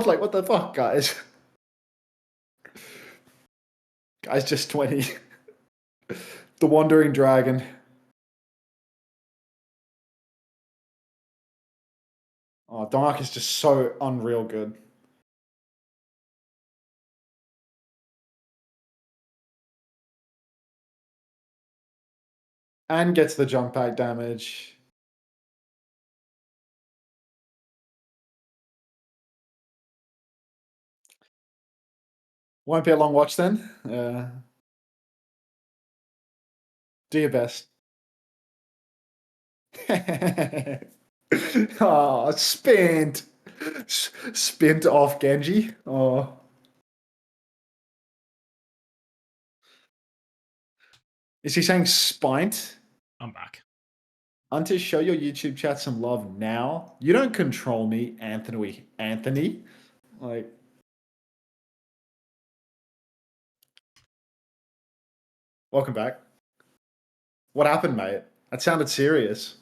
was like, what the fuck, guys? Guy's just 20. The Wandering Dragon. Oh, Dark is just so unreal good. And gets the jump back damage. Won't be a long watch then. Do your best. Oh, spint. Spint off Genji. Oh. Is he saying spint? I'm back. Until show your YouTube chat some love now. You don't control me, Anthony. Anthony? Like, welcome back. What happened, mate? That sounded serious.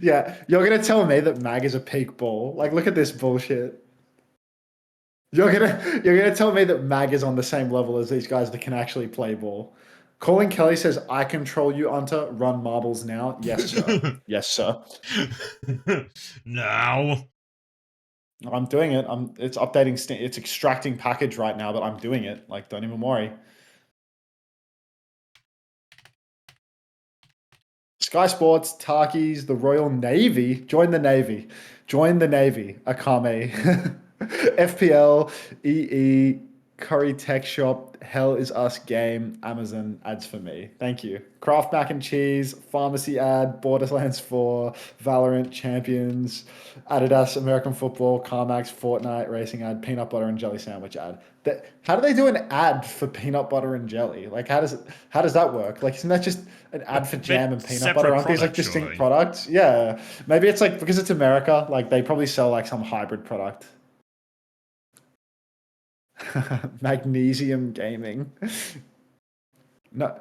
Yeah, you're gonna tell me that Mag is a peak ball. Like, look at this bullshit. You're gonna tell me that Mag is on the same level as these guys that can actually play ball. Colin Kelly says, "I control you, Unter. Run marbles now." Yes, sir. Yes, sir. Now. I'm doing it. It's updating. It's extracting package right now, but I'm doing it. Like, don't even worry. Sky Sports, Takis, the Royal Navy. Join the Navy. Join the Navy. Akame. FPL, EE, Curry Tech Shop, Hell is Us Game, Amazon ads for me. Thank you. Kraft Mac and Cheese, Pharmacy ad, Borderlands 4, Valorant Champions, Adidas American Football, CarMax, Fortnite Racing ad, Peanut Butter and Jelly Sandwich ad. How do they do an ad for peanut butter and jelly? Like, how does that work? Like, isn't that just an ad for jam and peanut butter? Aren't these like distinct surely. products? Yeah, maybe it's like because it's America. Like, they probably sell like some hybrid product. Magnesium gaming. No,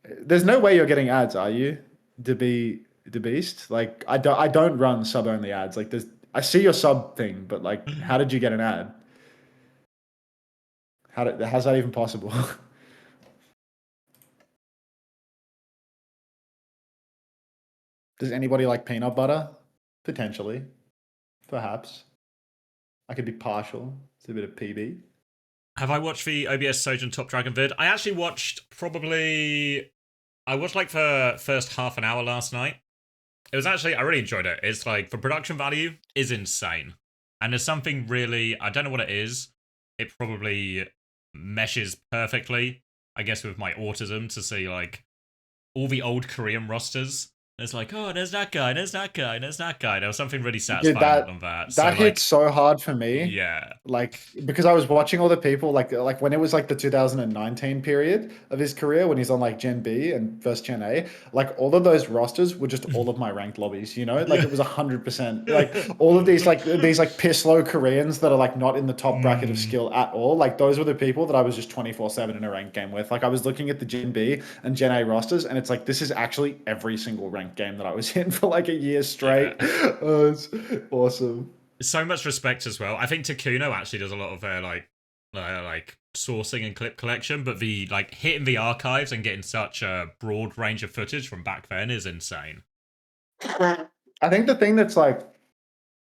there's no way you're getting ads, are you? To be the beast. Like, I don't run sub only ads. Like, I see your sub thing, but like, how did you get an ad? How's that even possible? Does anybody like peanut butter? Potentially, perhaps. I could be partial. It's a bit of PB. Have I watched the OBS Sojourn Top Dragon vid? I actually watched I watched like the first half an hour last night. It was actually, I really enjoyed it. It's like, for production value, is insane. And there's something really, I don't know what it is. It probably meshes perfectly, I guess, with my autism to see like all the old Korean rosters. It's like, oh, there's that guy, there's that guy, there's that guy. There was something really Dude, satisfying on that. So that hit like, so hard for me. yeah. Like, because I was watching all the people like when it was like the 2019 period of his career when he's on like Gen B and first Gen A, like all of those rosters were just all of my ranked lobbies, you know? Like, it was 100%. Like, all of these like piss low Koreans that are like not in the top bracket of skill at all. Like, those were the people that I was just 24/7 in a ranked game with. Like, I was looking at the Gen B and Gen A rosters, and it's like, this is actually every single ranked game that I was in for like a year straight. Yeah. Oh, it's awesome. So much respect as well. I think Takuno actually does a lot of their like sourcing and clip collection, but the like hitting the archives and getting such a broad range of footage from back then is insane. I think the thing that's like,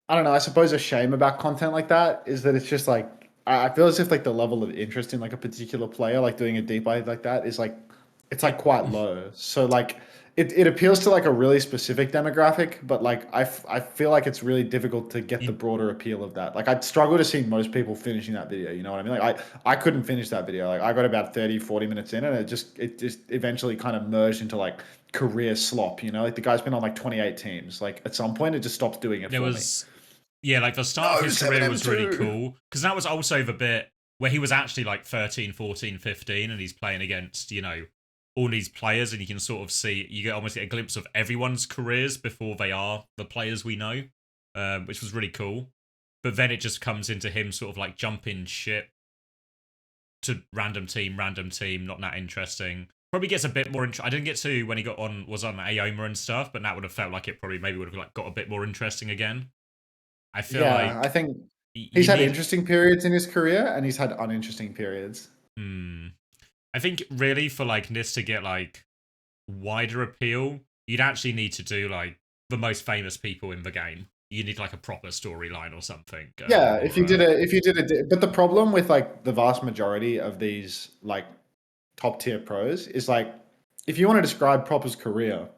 I don't know, I suppose a shame about content like that is that it's just like, I feel as if like the level of interest in like a particular player, like doing a deep dive like that is like, it's like quite low. So like, it appeals to like a really specific demographic, but like I feel like it's really difficult to get the broader appeal of that. Like, I'd struggle to see most people finishing that video, you know what I mean? Like, I couldn't finish that video. Like, I got about 30, 40 minutes in, and it just eventually kind of merged into like career slop, you know? Like, the guy's been on like 28 teams. Like, at some point it just stopped doing it There for me. was Yeah, like the start of his career was really cool because that was also the bit where he was actually like 13, 14, 15 and he's playing against, all these players, and you can sort of see, you get almost a glimpse of everyone's careers before they are the players we know, which was really cool. But then it just comes into him sort of like jumping ship to random team, not that interesting. Probably gets a bit more. I didn't get to when he was on Aoma and stuff, but that would have felt like it probably maybe would have like got a bit more interesting again. I feel Yeah, I like think you he's had need. interesting periods in his career, and he's had uninteresting periods. I think really for like this to get like wider appeal, you'd actually need to do like the most famous people in the game. You need like a proper storyline or something. Yeah, if you did a, but the problem with like the vast majority of these like top tier pros is like, if you want to describe Proper's career,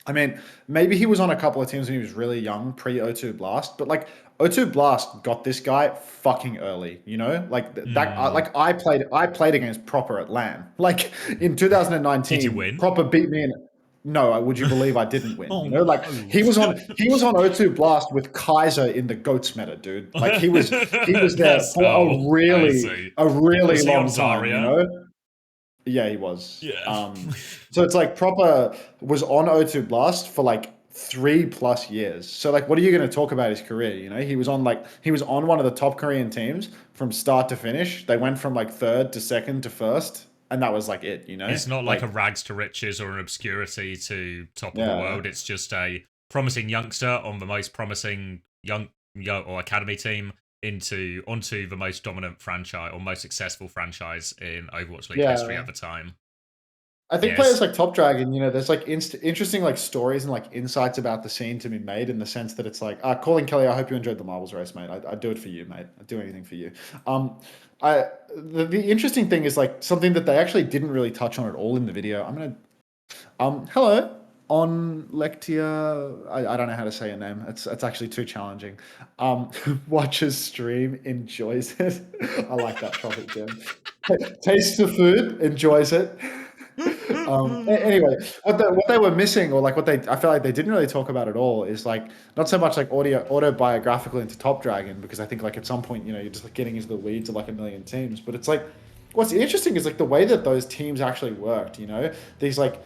I mean, maybe he was on a couple of teams when he was really young, pre O2 Blast, but like O2 Blast got this guy fucking early, you know? Like like I played against Proper at LAN. Like in Did you 2019, win? Proper beat me in. No, would you believe I didn't win? Oh You know, like no! he was on O2 Blast with Kaiser in the goats meta, dude. Like he was there That's for I see. a really Was he on long time, you Zarya? know? Yeah, he was. Yeah. So it's like Proper was on O2 Blast for like 3+ years. So like, what are you going to talk about his career? You know, he was on one of the top Korean teams from start to finish. They went from like third to second to first, and that was like it. You know, It's not like a like rags to riches or an obscurity to top of the yeah, world. It's just a promising youngster on the most promising young or academy team onto the most dominant franchise or most successful franchise in Overwatch League history yeah. at the time. I think players Yes. like Top Dragon, you know, there's like interesting like stories and like insights about the scene to be made in the sense that it's like, Colin Kelly, I hope you enjoyed the marbles race, mate. I'd do it for you, mate. I'd do anything for you. I the interesting thing is like something that they actually didn't really touch on at all in the video. Hello, on Lectia. I don't know how to say your name. It's actually too challenging. Watches stream, enjoys it. I like that topic, Jim. Tastes the food, enjoys it. Anyway, what they were missing, or like I feel like they didn't really talk about at all, is like not so much like autobiographical into Top Dragon, because I think like at some point, you know, you're just like getting into the weeds of like a million teams. But it's like what's interesting is like the way that those teams actually worked. You know, these like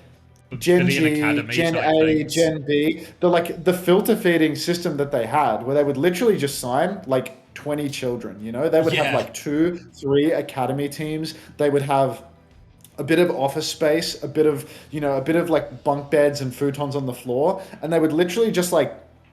Gen Billion G, Academy Gen type A, things. Gen B, the filter feeding system that they had, where they would literally just sign like 20 children. You know, they would have Yeah. like 2, 3 academy teams. They would have a bit of office space, a bit of like bunk beds and futons on the floor, and they would literally just like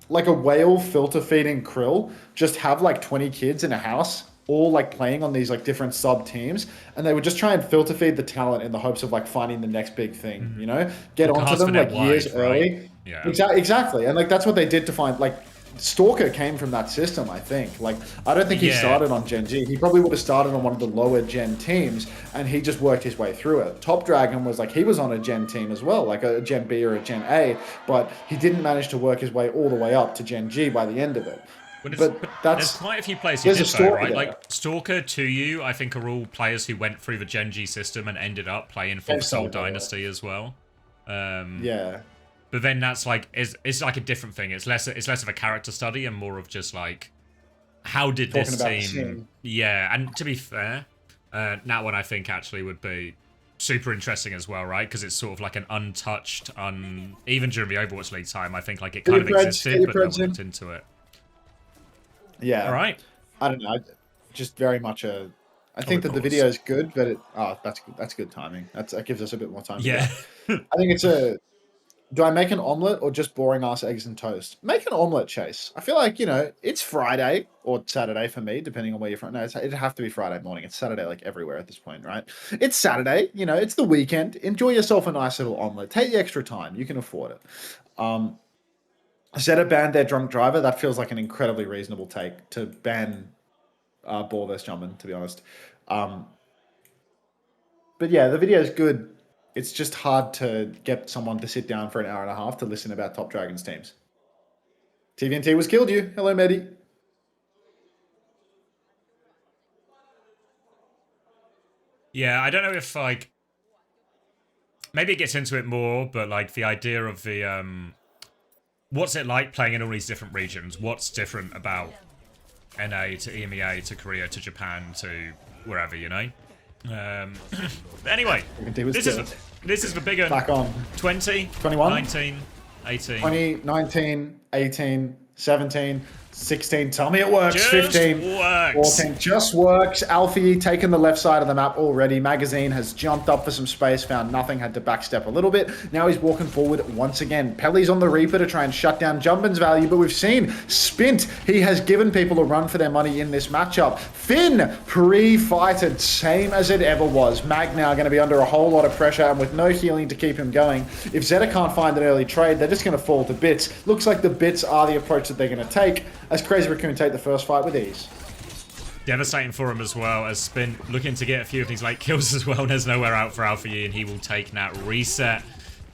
a whale filter feeding krill, just have like 20 kids in a house, all like playing on these like different sub teams, and they would just try and filter feed the talent in the hopes of like finding the next big thing, you know, get Well, onto cast the them net like years wide, right? early. Yeah. Exactly, and like that's what they did to find like Stalker came from that system, I think. Like, I don't think he Yeah. started on Gen G. He probably would have started on one of the lower Gen teams, and he just worked his way through it. Top Dragon was like, he was on a Gen team as well, like a Gen B or a Gen A, but he didn't manage to work his way all the way up to Gen G by the end of it. But But there's that's, quite a few players who there's a did though, story right? there. Like Stalker to you, I think are all players who went through the Gen G system and ended up playing for Game the Soul Stalker, yeah. Dynasty as well. Yeah. But then that's like it's like a different thing. It's less of a character study and more of just like how did Talking this about the team? scene. Yeah, and to be fair, that one I think actually would be super interesting as well, right? Because it's sort of like an untouched, even during the Overwatch League time, I think like it kind of Get existed, your but no preds one in. looked into it. All Yeah. right. I don't know. Just very much I Oh, think of that the course. video is good, but that's good timing. That gives us a bit more time to go. Yeah. I think do I make an omelet or just boring ass eggs and toast? Make an omelet, Chase. I feel like, it's Friday or Saturday for me, depending on where you're from. No, it'd have to be Friday morning. It's Saturday like everywhere at this point, right? It's Saturday, it's the weekend. Enjoy yourself a nice little omelet. Take the extra time. You can afford it. Zeta banned their drunk driver. That feels like an incredibly reasonable take to ban Ball vs. Jumpman, to be honest. Um, but yeah, the video is good. It's just hard to get someone to sit down for an hour and a half to listen about Top Dragons teams. TVNT was killed you. Hello, Medi. Yeah, I don't know if like maybe it gets into it more, but like the idea of the what's it like playing in all these different regions? What's different about NA to EMEA to Korea to Japan to wherever, you know? But anyway, TVNT was this is killed. This is the big one. Back on. 20, 21? 19, 18. 20, 19, 18, 17, 16. Tell me it works. Just 15, works. 14. Just works. Alfie taking the left side of the map already. Magazine has jumped up for some space, found nothing, had to backstep a little bit. Now he's walking forward once again. Pelly's on the Reaper to try and shut down Jumpin's value, but we've seen Spint. He has given people a run for their money in this matchup. Finn, pre-fighted, same as it ever was. Mag now going to be under a whole lot of pressure, and with no healing to keep him going. If Zeta can't find an early trade, they're just going to fall to bits. Looks like the bits are the approach that they're going to take, as Crazy Raccoon take the first fight with ease. Devastating for him as well, as Spin looking to get a few of these late kills as well. There's nowhere out for Alpha Yi, and he will take that reset.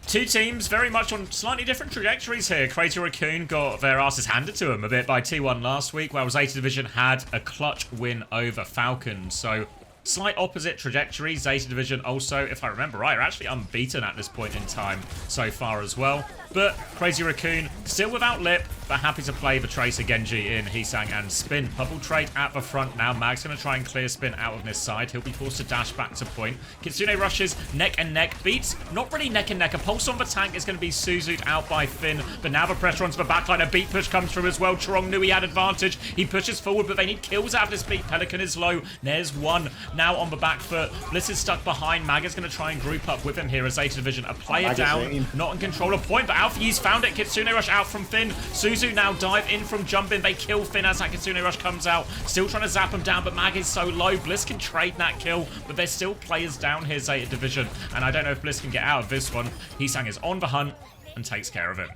Two teams very much on slightly different trajectories here. Crazy Raccoon got their asses handed to them a bit by T1 last week, while Zeta Division had a clutch win over Falcons. So slight opposite trajectory. Zeta Division also, if I remember right, are actually unbeaten at this point in time so far as well. But Crazy Raccoon still without Lip, but happy to play the Tracer Genji in Heesang and Spin. Bubble trade at the front now. Mag's going to try and clear Spin out of this side. He'll be forced to dash back to point. Kitsune rushes neck and neck. Beats, not really neck and neck. A pulse on the tank is going to be Suzu'd out by Finn. But now the pressure onto the backline. A beat push comes through as well. Chorong knew he had advantage. He pushes forward, but they need kills out of this beat. Pelican is low. There's one now on the back foot. Bliss is stuck behind. Mag is going to try and group up with him here as Zeta Division. A player down, not in control of point, but Alpha Yi's found it. Kitsune rush out from Finn. Suzu now dive in from Jumpin. They kill Finn as that Kitsune rush comes out. Still trying to zap him down, but Mag is so low. Bliss can trade that kill, but there's still players down here, Zeta Division, and I don't know if Bliss can get out of this one. Heesang is on the hunt and takes care of it.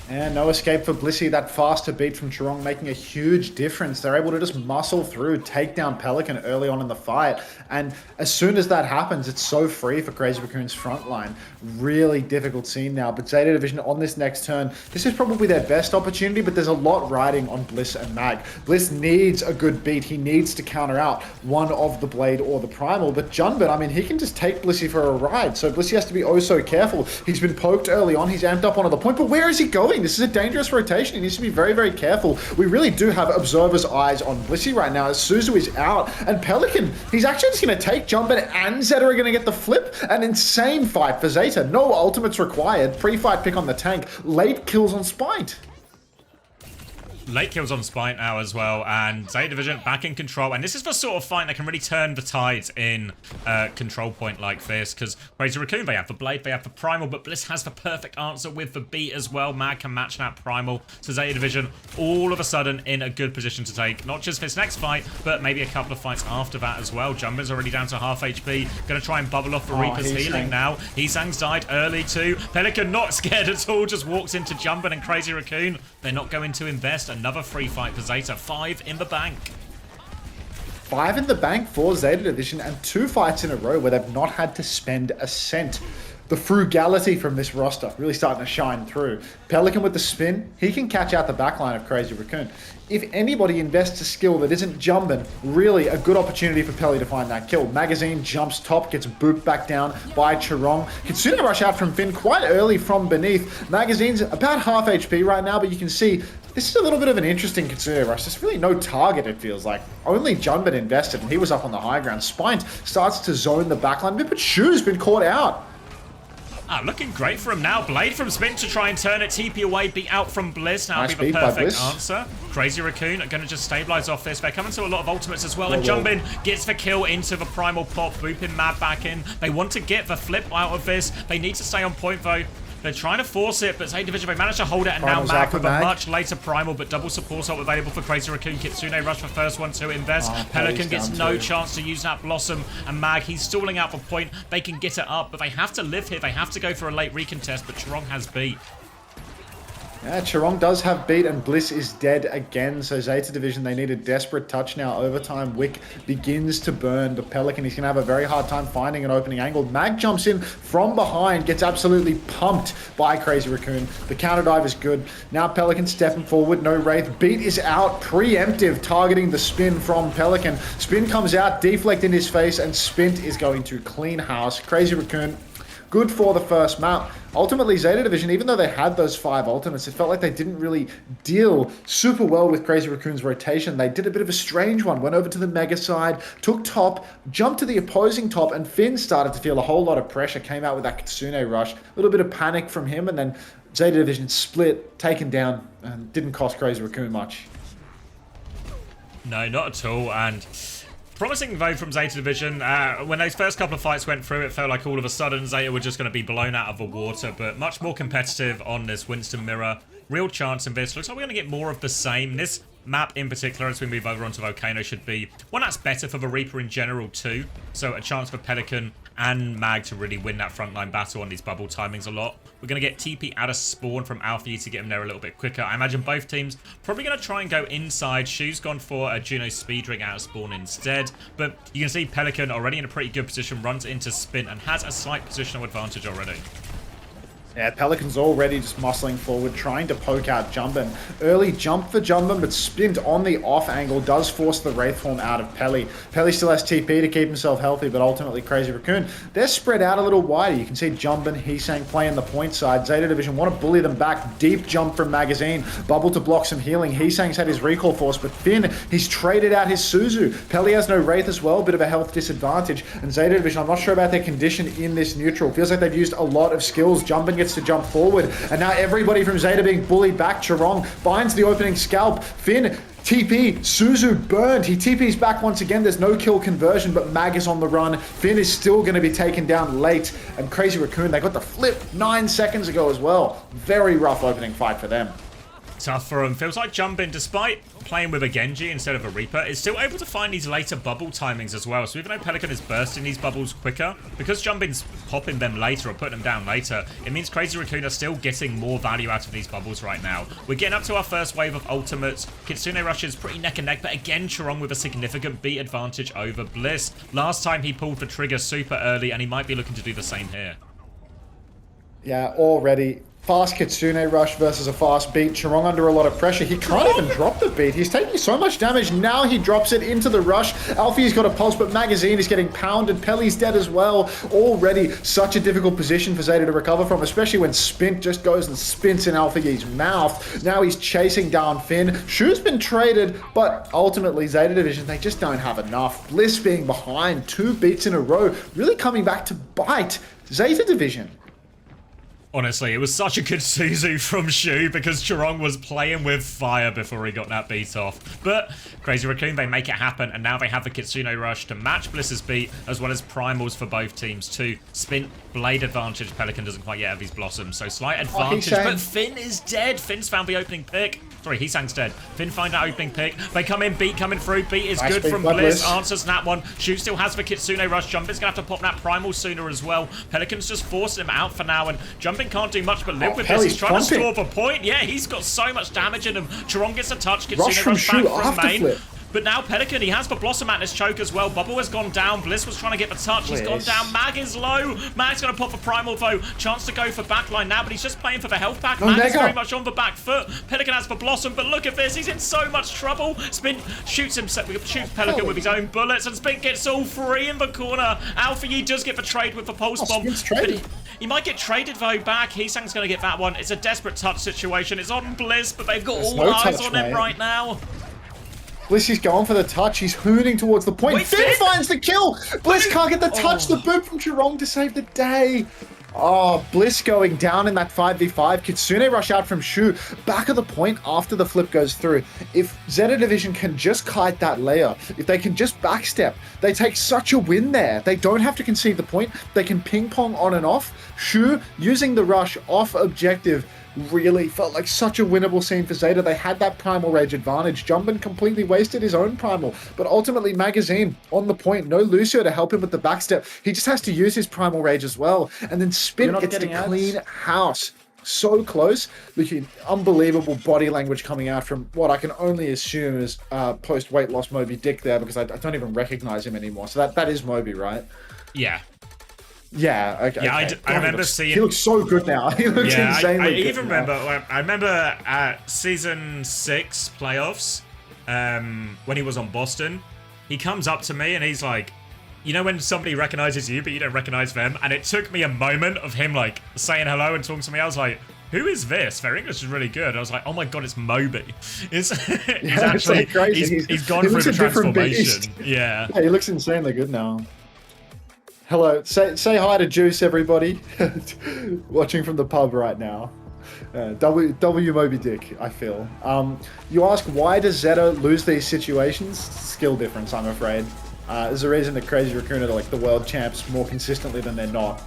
And no escape for Blissey. That faster beat from Chorong making a huge difference. They're able to just muscle through, take down Pelican early on in the fight. And as soon as that happens, it's so free for Crazy Raccoon's front line. Really difficult scene now. But Zeta Division on this next turn, this is probably their best opportunity, but there's a lot riding on Bliss and Mag. Bliss needs a good beat. He needs to counter out one of the Blade or the Primal. But Junbin, I mean, he can just take Blissey for a ride. So Blissey has to be oh so careful. He's been poked early on. He's amped up onto the point. But where is he going? This is a dangerous rotation. He needs to be very, very careful. We really do have observers' eyes on Blissey right now as Suzu is out. And Pelican, he's actually just going to take Jumpin, and Zeta are going to get the flip. An insane fight for Zeta. No ultimates required. Pre-fight pick on the tank. Late kills on Spite. Late kills on Spite now as well, and Zeta Division back in control. And this is the sort of fight that can really turn the tides in control point like this, because Crazy Raccoon, they have the Blade, they have the Primal, but Bliss has the perfect answer with the beat as well. Mag can match that Primal. So Zeta Division all of a sudden in a good position to take, not just this next fight, but maybe a couple of fights after that as well. Jumpin's already down to half HP. Going to try and bubble off the Reaper's healing now. Heesang's died early too. Pelican not scared at all, just walks into Jumpin and Crazy Raccoon. They're not going to invest. Another free fight for Zeta. 5 in the bank. 5 in the bank for Zeta Division, and 2 fights in a row where they've not had to spend a cent. The frugality from this roster really starting to shine through. Pelican with the spin, he can catch out the backline of Crazy Raccoon. If anybody invests a skill that isn't Jumpin, really a good opportunity for Pelly to find that kill. Magazine jumps top, gets booped back down by Chorong. Kitsune rush out from Finn quite early from beneath. Magazine's about half HP right now, but you can see this is a little bit of an interesting Kitsune rush. There's really no target, it feels like. Only Jumpin invested, and he was up on the high ground. Spine starts to zone the backline, but Shoe's been caught out. Looking great for him now. Blade from Spin to try and turn it. TP away, beat out from Bliss. Now Nice be the beat by perfect Bliss. answer. Crazy Raccoon are going to just stabilize off this. They're coming to a lot of ultimates as well. And Jumpin gets the kill into the Primal pop. Booping Mad back in. They want to get the flip out of this. They need to stay on point though. They're trying to force it, but Zeta Division, they managed to hold it, and Primal's now Mag out for with a Mag. much later Primal, but double support ult available for Crazy Raccoon. Kitsune rush for first one to invest. Pelican gets down no too. chance to use that Blossom, and Mag, he's stalling out for point. They can get it up, but they have to live here. They have to go for a late recontest, but Chorong has beat. Yeah, Chorong does have beat, and Bliss is dead again. So Zeta Division, they need a desperate touch now. Overtime, Wick begins to burn, but Pelican, he's going to have a very hard time finding an opening angle. Mag jumps in from behind, gets absolutely pumped by Crazy Raccoon. The counter dive is good. Now Pelican stepping forward, no Wraith. Beat is out, preemptive, targeting the spin from Pelican. Spin comes out, deflect in his face, and Spint is going to clean house. Crazy Raccoon, good for the first map. Ultimately, Zeta Division, even though they had those 5 ultimates, it felt like they didn't really deal super well with Crazy Raccoon's rotation. They did a bit of a strange one, went over to the Mega side, took top, jumped to the opposing top, and Finn started to feel a whole lot of pressure, came out with that Kitsune rush, a little bit of panic from him, and then Zeta Division split, taken down, and didn't cost Crazy Raccoon much. No, not at all, and promising though from Zeta Division. When those first couple of fights went through, it felt like all of a sudden Zeta were just going to be blown out of the water, but much more competitive on this Winston mirror. Real chance in this. Looks like we're going to get more of the same. This map in particular, as we move over onto Volcano, should be one that's better for the Reaper in general too. So a chance for Pelican and Mag to really win that frontline battle on these bubble timings a lot. We're going to get TP out of spawn from Alpha to get him there a little bit quicker. I imagine both teams probably going to try and go inside. Shu's gone for a Juno speed ring out of spawn instead. But you can see Pelican already in a pretty good position, runs into Spin and has a slight positional advantage already. Yeah, Pelican's already just muscling forward, trying to poke out Jumbin. Early jump for Jumbin, but Spint on the off angle does force the Wraith form out of Peli. Peli still has TP to keep himself healthy, but ultimately Crazy Raccoon, they're spread out a little wider. You can see Jumbin, Heesang playing the point side. Zeta Division want to bully them back. Deep jump from Magazine. Bubble to block some healing. Heesang's had his recall force, but Finn, he's traded out his Suzu. Peli has no Wraith as well, bit of a health disadvantage. And Zeta Division, I'm not sure about their condition in this neutral. Feels like they've used a lot of skills. Jumbin gets to jump forward, and now everybody from Zeta being bullied back. Chirong finds the opening scalp. Finn, TP, Suzu burned. He TP's back once again. There's no kill conversion, but Mag is on the run. Finn is still going to be taken down late, and Crazy Raccoon, they got the flip 9 seconds ago as well. Very rough opening fight for them. Tough for him. Feels like Jumbin, despite playing with a Genji instead of a Reaper, is still able to find these later bubble timings as well. So even though Pelican is bursting these bubbles quicker, because Jumbin's popping them later or putting them down later, it means Crazy Raccoon are still getting more value out of these bubbles right now. We're getting up to our first wave of ultimates. Kitsune Rush is pretty neck and neck, but again, Chirong with a significant beat advantage over Bliss. Last time he pulled the trigger super early, and he might be looking to do the same here. Yeah, already. Fast Kitsune Rush versus a fast beat. Chirong under a lot of pressure. He can't even drop the beat. He's taking so much damage. Now he drops it into the rush. Alfie's got a pulse, but Magazine is getting pounded. Peli's dead as well. Already such a difficult position for Zeta to recover from, especially when Spint just goes and spins in Alfie's mouth. Now he's chasing down Finn. Shu's been traded, but ultimately Zeta Division, they just don't have enough. Bliss being behind 2 beats in a row, really coming back to bite Zeta Division. Honestly, it was such a good Suzu from Shu because Chirong was playing with fire before he got that beat off. But Crazy Raccoon, they make it happen, and now they have the Kitsune Rush to match Bliss's beat, as well as primals for both teams too. Spin, Blade advantage. Pelican doesn't quite yet have his Blossom, so slight advantage. But Finn is dead. Finn's found the opening pick. Sorry, Heesang's dead. Finn find that opening pick. They come in, beat coming through. Beat is nice, good from Bliss. Answers that one. Shu still has the Kitsune Rush. Jumbin's going to have to pop that primal sooner as well. Pelican's just forcing him out for now, and Jumbin can't do much but live with this. He's trying to store the point. Yeah, he's got so much damage in him. Chirong gets a touch. Kitsune Rush back from main. Flip. But now Pelican, he has the Blossom at his choke as well. Bubble has gone down. Bliss was trying to get the touch. He's gone down. Mag is low. Mag's going to pop the primal though. Chance to go for backline now, but he's just playing for the health pack. Mag is very much on the back foot. Pelican has the Blossom, but look at this. He's in so much trouble. Spin shoots Pelican with his own bullets, and Spin gets all 3 in the corner. Alpha Yi does get the trade with the pulse bomb. But he might get traded though back. Heesang's going to get that one. It's a desperate touch situation. It's on Bliss, but they've got all eyes on him right now. Bliss is going for the touch. He's hooning towards the point. Finn finds the kill. Bliss can't get the touch. The boot from Chirong to save the day. Oh, Bliss going down in that 5v5. Kitsune Rush out from Shu. Back of the point after the flip goes through. If Zeta Division can just kite that layer, if they can just backstep, they take such a win there. They don't have to concede the point. They can ping pong on and off. Shu using the rush off objective really felt like such a winnable scene for Zeta. They had that primal rage advantage. Jumbin completely wasted his own primal, but ultimately Magazine on the point. No Lucio to help him with the backstep. He just has to use his primal rage as well, and then Spin gets to clean house. So close. Looking unbelievable body language coming out from what I can only assume is post weight loss Moby Dick there, because I don't even recognize him anymore. So that is Moby, right? Yeah. Yeah, okay. Yeah, I remember seeing... He looks so good now. He looks insanely good. I even remember... I remember at Season 6 playoffs, when he was on Boston, he comes up to me and he's like, You know when somebody recognizes you, but you don't recognize them? And it took me a moment of him, like, saying hello and talking to me. I was like, who is this? Their English is really good. I was like, oh my god, it's Moby. He's actually, like crazy. He's gone through the transformation. Yeah. Yeah, he looks insanely good now. Hello, say hi to Juice, everybody. Watching from the pub right now. W Moby Dick, I feel. You ask, why does Zeta lose these situations? Skill difference, I'm afraid. There's a reason that Crazy Raccoon are like the world champs more consistently than they're not.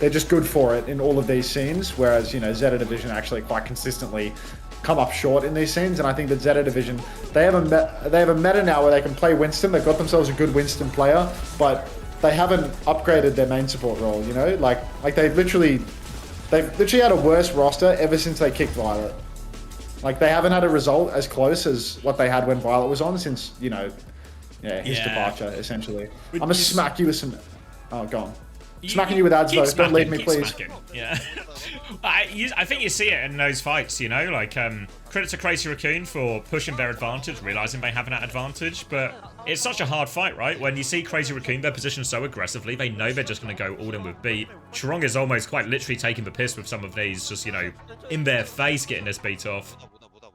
They're just good for it in all of these scenes, whereas, you know, Zeta Division actually quite consistently come up short in these scenes. And I think that Zeta Division, they have a meta now where they can play Winston. They've got themselves a good Winston player, but they haven't upgraded their main support role, you know? Like they've literally had a worse roster ever since they kicked Violet. Like, they haven't had a result as close as what they had when Violet was on since, you know, his departure, essentially. I'm gonna smack you with some... Oh, go on. Smacking you with ads, though. Don't leave me, please. Smacking. Yeah. I think you see it in those fights, you know? Like, credit to Crazy Raccoon for pushing their advantage, realizing they have an advantage, but it's such a hard fight, right? When you see Crazy Raccoon, they're positioned so aggressively, they know they're just going to go all in with beat. Shrong is almost quite literally taking the piss with some of these, just, you know, in their face getting this beat off.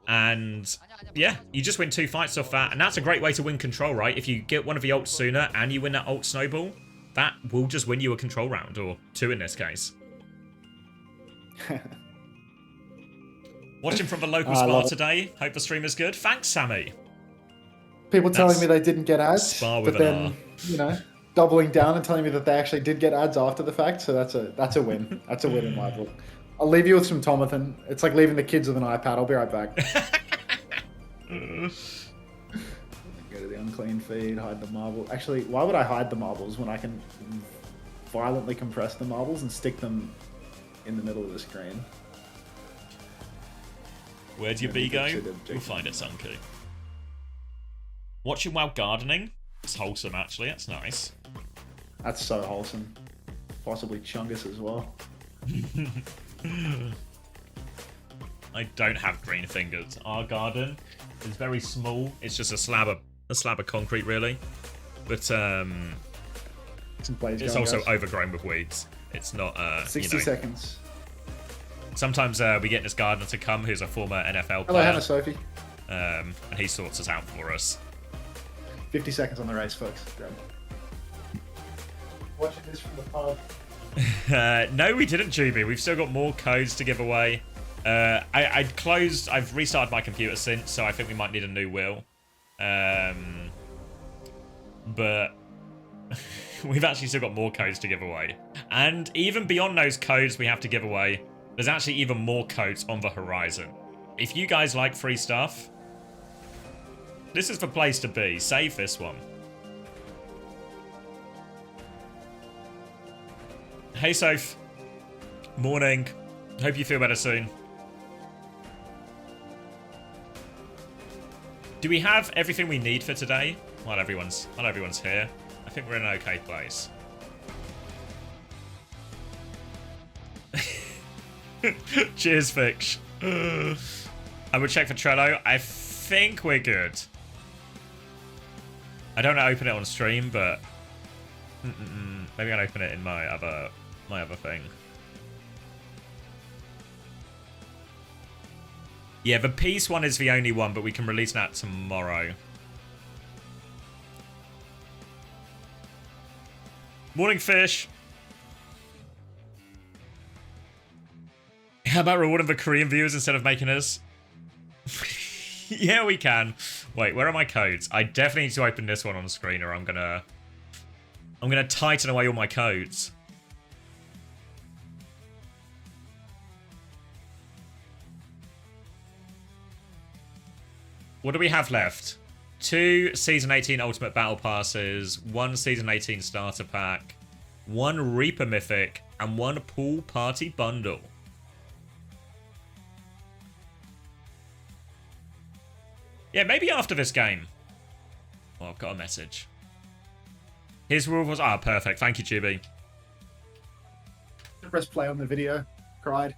And yeah, you just win 2 fights off that, and that's a great way to win control, right? If you get one of the ults sooner and you win that ult snowball, that will just win you a control round, or 2 in this case. Watching from the local spa today. Hope the stream is good. Thanks, Sammy. People telling me they didn't get ads, spa with but then, you know, doubling down and telling me that they actually did get ads after the fact. So that's a win. That's a win in my book. I'll leave you with some Tomathan. It's like leaving the kids with an iPad. I'll be right back. Go to the unclean feed, hide the marble. Actually, why would I hide the marbles when I can violently compress the marbles and stick them in the middle of the screen? Where'd your bee go? We'll find it, Sunku. Watching while gardening? It's wholesome, actually. That's nice. That's so wholesome. Possibly Chungus as well. I don't have green fingers. Our garden is very small. It's just a slab of concrete, really. But it's also overgrown with weeds. It's not 60 seconds. Sometimes we get this gardener to come who's a former NFL player. Hello, Hannah Sophie. And he sorts us out for us. 50 seconds on the race, folks. Grab it. Watching this from the pub. No, we didn't, Juby. We've still got more codes to give away. I've restarted my computer since, so I think we might need a new wheel. But we've actually still got more codes to give away. And even beyond those codes we have to give away, there's actually even more codes on the horizon. If you guys like free stuff, this is the place to be. Save this one. Hey, Soph. Morning. Hope you feel better soon. Do we have everything we need for today? Not everyone's here. I think we're in an okay place. Cheers, Fix. I would check for Trello. I think we're good. I don't open it on stream, but maybe I'll open it in my other thing. Yeah, the peace one is the only one, but we can release that tomorrow. Morning, Fish. How about rewarding the Korean viewers instead of making us? Yeah, we can. Wait, where are my codes? I definitely need to open this one on screen, or I'm gonna tighten away all my codes. What do we have left? 2 Season 18 Ultimate Battle Passes, 1 Season 18 Starter Pack, 1 Reaper Mythic, and 1 Pool Party Bundle. Yeah, maybe after this game. Oh, I've got a message. His rule was... Ah, perfect. Thank you, Chibi. Press play on the video. Cried.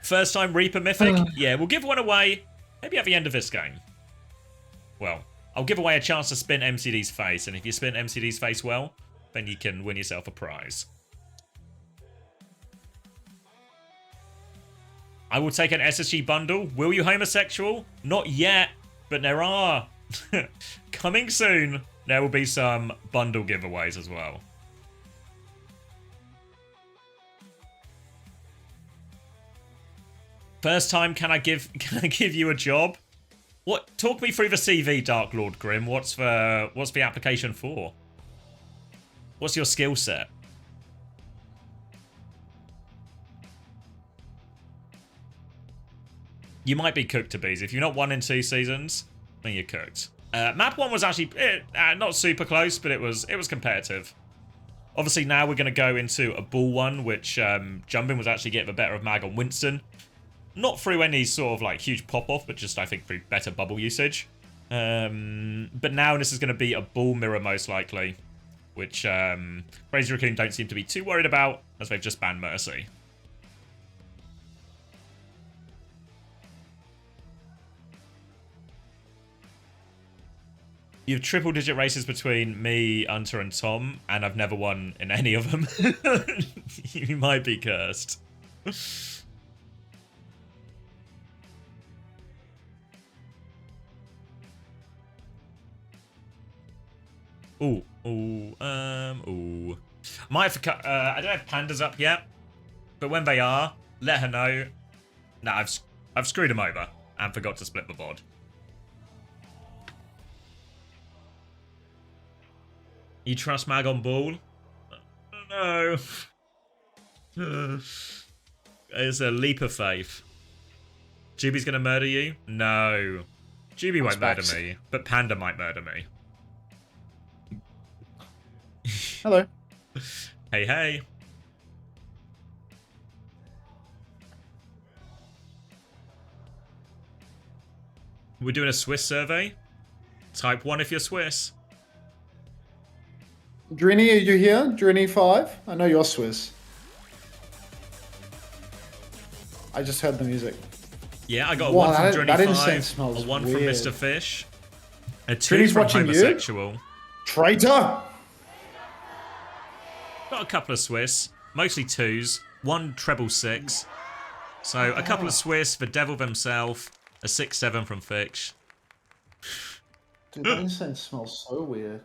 First time Reaper Mythic? Yeah, we'll give one away. Maybe at the end of this game. Well, I'll give away a chance to spin MCD's face, and if you spin MCD's face well, then you can win yourself a prize. I will take an SSG bundle. Will you, homosexual? Not yet, but there are. Coming soon, there will be some bundle giveaways as well. First time, can I give you a job? What? Talk me through the CV, Dark Lord Grim. What's the application for? What's your skill set? You might be cooked to bees. If you're not 1 in 2 seasons, then you're cooked. Map 1 was actually not super close, but it was competitive. Obviously, now we're going to go into a bull one, which jumping was actually getting the better of Mag on Winston. Not through any sort of like huge pop-off, but just I think through better bubble usage. But now this is going to be a bull mirror most likely, which Crazy Raccoon don't seem to be too worried about, as they've just banned Mercy. You have triple-digit races between me, Hunter, and Tom, and I've never won in any of them. You might be cursed. Ooh. Might have I don't have pandas up yet, but when they are, let her know. Nah, I've screwed him over and forgot to split the VOD. You trust Mag on ball? No. It's a leap of faith. Juby's gonna murder you? No. Juby won't murder me, but Panda might murder me. Hello. Hey, hey. We're doing a Swiss survey. Type 1 if you're Swiss. Drini, are you here? Drini 5? I know you're Swiss. I just heard the music. Yeah, I got a 1 from Drini 5, incense smells a 1 weird. from Mr. Fish, a 2 Drini's from watching Homosexual. You? Traitor! Got a couple of Swiss, mostly 2s, 1 treble 6. So a couple of Swiss, the devil himself, a 6-7 from Fix. Dude, that incense smells so weird.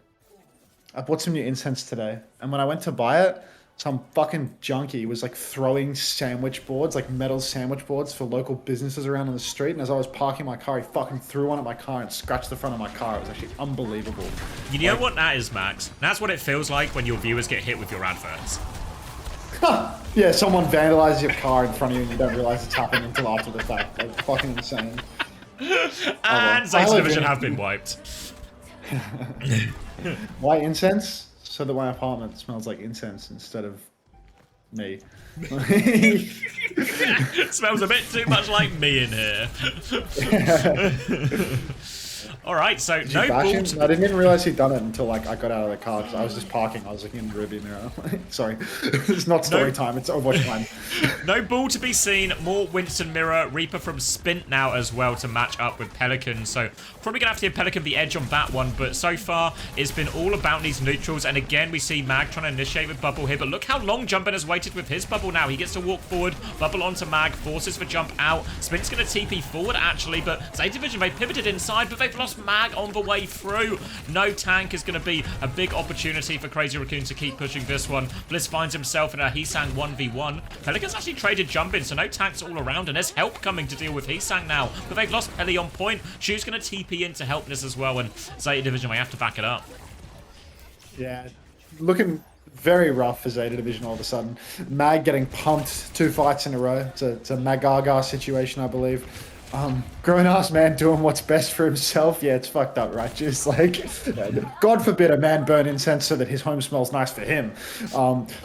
I bought some new incense today, and when I went to buy it, some fucking junkie was like throwing sandwich boards, like metal sandwich boards for local businesses around on the street, and as I was parking my car, he fucking threw one at my car and scratched the front of my car. It was actually unbelievable. You know what that is, Max? That's what it feels like when your viewers get hit with your adverts. Yeah, someone vandalizes your car in front of you and you don't realize it's happening until after the fact. Like, fucking insane. And Zeta Division have been wiped. Why incense? So that my apartment smells like incense instead of me. Smells a bit too much like me in here. Alright, so no ball to... I didn't even realize he'd done it until like I got out of the car because I was just parking. I was looking in the rearview mirror. Sorry, it's not story time. It's Overwatch time. No ball to be seen. More Winston Mirror. Reaper from Spint now as well to match up with Pelican. So probably gonna have to give Pelican the edge on that one. But so far it's been all about these neutrals. And again we see Mag trying to initiate with Bubble here. But look how long Jumpin has waited with his Bubble now. He gets to walk forward. Bubble onto Mag. Forces for jump out. Spint's gonna TP forward actually. But Zeta Division, they pivoted inside. But they've lost Mag on the way through. No tank is going to be a big opportunity for Crazy Raccoon to keep pushing this one. Bliss finds himself in a Heesang 1v1. Pelican's actually traded jump in, so no tanks all around, and there's help coming to deal with Heesang now. But they've lost Peli on point. Shu's going to TP in to help this as well, and Zeta Division may have to back it up. Yeah, looking very rough for Zeta Division all of a sudden. Mag getting pumped 2 fights in a row. It's a Magaga situation, I believe. Grown-ass man doing what's best for himself. Yeah, it's fucked up, right? Just like, God forbid a man burn incense so that his home smells nice for him.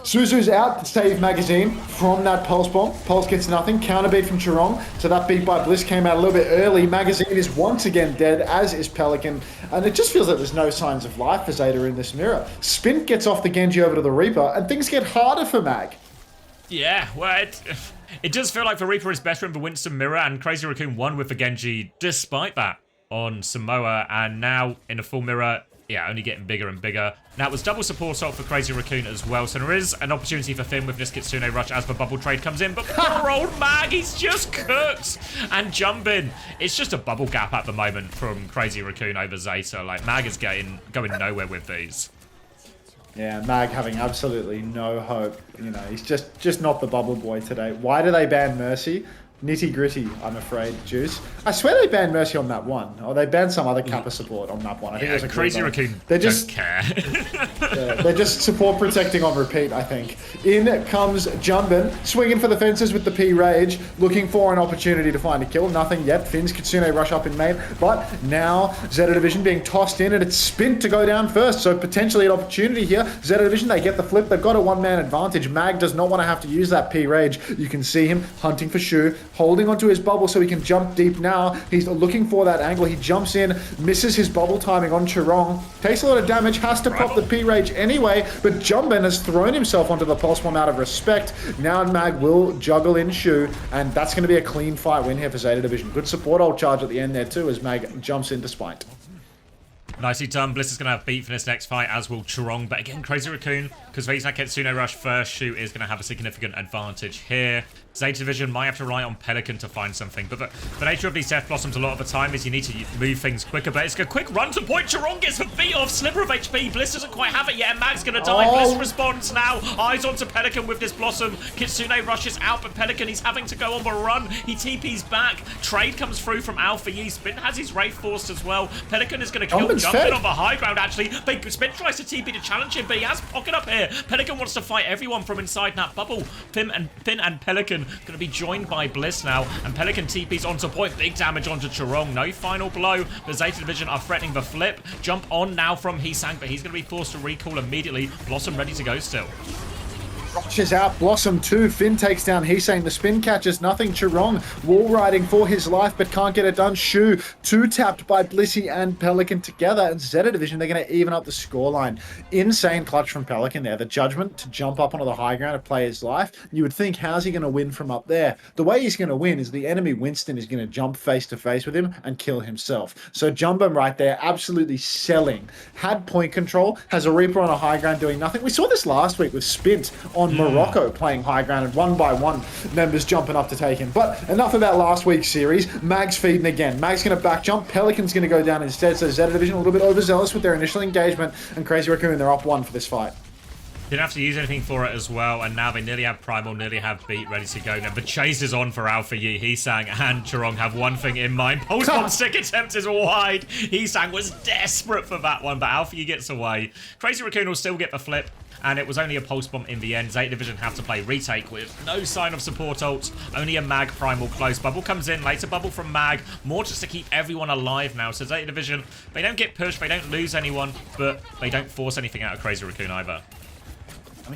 Suzu's out to save Magazine from that Pulse Bomb. Pulse gets nothing. Counterbeat from Chirong. So that beat by Bliss came out a little bit early. Magazine is once again dead, as is Pelican. And it just feels like there's no signs of life for Zeta in this mirror. Spin gets off the Genji over to the Reaper, and things get harder for Mag. Yeah, well, it does feel like the Reaper is better in the Winston Mirror, and Crazy Raccoon won with the Genji despite that. on Samoa, and now in a full mirror, yeah, only getting bigger and bigger. Now, it was double support ult for Crazy Raccoon as well, so there is an opportunity for Finn with this Kitsune Rush as the bubble trade comes in, but poor old Mag, he's just cooked! And jumping. It's just a bubble gap at the moment from Crazy Raccoon over Zeta. Like, Mag is going nowhere with these. Yeah, Mag having absolutely no hope. You know, he's just not the bubble boy today. Why do they ban Mercy? Nitty gritty, I'm afraid, Juice. I swear they banned Mercy on that one. Or they banned some other Kappa support on map one. I think it was a Crazy Raccoon they just don't care. Yeah, they're just support protecting on repeat, I think. In comes Jumbin, swinging for the fences with the P-Rage, looking for an opportunity to find a kill. Nothing yet. Finn's Kitsune Rush up in main. But now, Zeta Division being tossed in, and it's Spin to go down first. So potentially an opportunity here. Zeta Division, they get the flip. They've got a one-man advantage. Mag does not want to have to use that P-Rage. You can see him hunting for Shu, holding onto his bubble so he can jump deep now. He's looking for that angle. He jumps in, misses his bubble timing on Chirong, takes a lot of damage, has to pop the P-Rage anyway, but Jumbin has thrown himself onto the pulse bomb out of respect. Now Mag will juggle in Shu, and that's going to be a clean fight win here for Zeta Division. Good support ult charge at the end there too as Mag jumps in despite. Nicely done. Bliss is going to have beat for this next fight, as will Chirong. But again, Crazy Raccoon, because Visa Kitsune Rush first, Shu is going to have a significant advantage here. Zeta Division might have to rely on Pelican to find something. But the nature of these Death Blossoms a lot of the time is you need to move things quicker. But it's a quick run to point. Chirong gets a beat off. Sliver of HP. Bliss doesn't quite have it yet. And Mag's going to die. Bliss responds now. Eyes onto Pelican with this Blossom. Kitsune rushes out, but Pelican, he's having to go on the run. He TP's back. Trade comes through from Alpha Yi. Spin has his Wraith forced as well. Pelican is going to kill Jumpin on the high ground, actually. Spin tries to TP to challenge him, but he has pocket up here. Pelican wants to fight everyone from inside that bubble. Finn and Pelican going to be joined by Bliss now, and Pelican TP's onto point. Big damage onto Chirong. No final blow. The Zeta Division are threatening the flip. Jump on now from Heesang, but he's going to be forced to recall immediately. Blossom ready to go still. Rushes out, Blossom 2, Finn takes down Heesang, the spin catches nothing, Chirong wall riding for his life but can't get it done. Shu 2-tapped by Blissey and Pelican together, and Zeta Division, they're going to even up the scoreline. Insane clutch from Pelican there, the judgment to jump up onto the high ground to play his life. You would think, how's he going to win from up there? The way he's going to win is the enemy Winston is going to jump face to face with him and kill himself. So Jumbo right there, absolutely selling. Had point control, has a Reaper on a high ground doing nothing. We saw this last week with Spint on Morocco playing high ground, and one by one members jumping up to take him. But enough about last week's series. Mag's feeding again. Mag's going to back jump. Pelican's going to go down instead. So Zeta Division a little bit overzealous with their initial engagement, and Crazy Raccoon, they're up 1 for this fight. Didn't have to use anything for it as well, and now they nearly have Primal, nearly have Beat ready to go. Now the chase is on for Alpha Yi. Heesang and Chirong have one thing in mind. Pulse bomb stick attempt is wide. Heesang was desperate for that one, but Alpha Yi gets away. Crazy Raccoon will still get the flip, and it was only a pulse bomb in the end. Zeta Division have to play retake with no sign of support ult, only a Mag Primal close. Bubble comes in, later bubble from Mag, more just to keep everyone alive now. So Zeta Division, they don't get pushed, they don't lose anyone, but they don't force anything out of Crazy Raccoon either.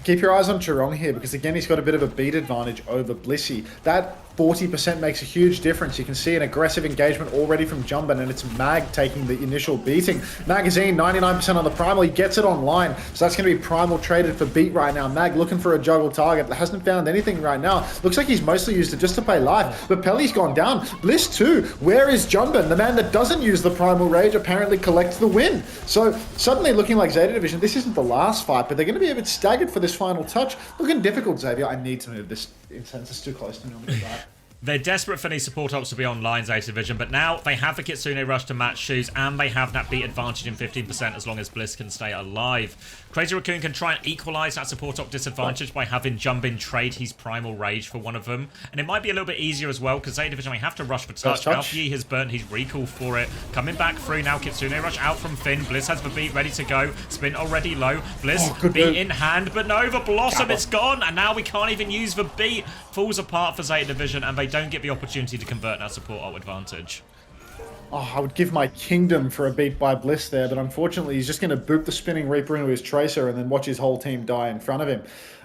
Keep your eyes on Chirong here, because again, he's got a bit of a beat advantage over Blissey. That 40% makes a huge difference. You can see an aggressive engagement already from Jumbin, and it's Mag taking the initial beating. Magazine, 99% on the Primal. He gets it online, so that's going to be Primal traded for beat right now. Mag looking for a juggle target, but hasn't found anything right now. Looks like he's mostly used it just to play live, but Pelly's gone down. Bliss too. Where is Jumbin? The man that doesn't use the Primal Rage apparently collects the win. So suddenly looking like Zeta Division, this isn't the last fight, but they're going to be a bit staggered for this final touch. Looking difficult, Xavier. I need to move this incense. It's too close to me. They're desperate for these support ops to be online, Zeta Division, but now they have the Kitsune Rush to match Shoes, and they have that beat advantage in 15% as long as Bliss can stay alive. Crazy Raccoon can try and equalize that support op disadvantage by having Jumbin trade his Primal Rage for one of them, and it might be a little bit easier as well, because Zeta Division may have to rush for touch. Alpha Yi has burnt his recall for it. Coming back through now, Kitsune Rush out from Finn. Bliss has the beat ready to go. Spin already low. Bliss, beat in hand, but no, the Blossom, it's gone, and now we can't even use the beat. Falls apart for Zeta Division, and they don't get the opportunity to convert that support ult advantage. Oh, I would give my kingdom for a beat by Bliss there, but unfortunately he's just going to boop the spinning Reaper into his Tracer and then watch his whole team die in front of him.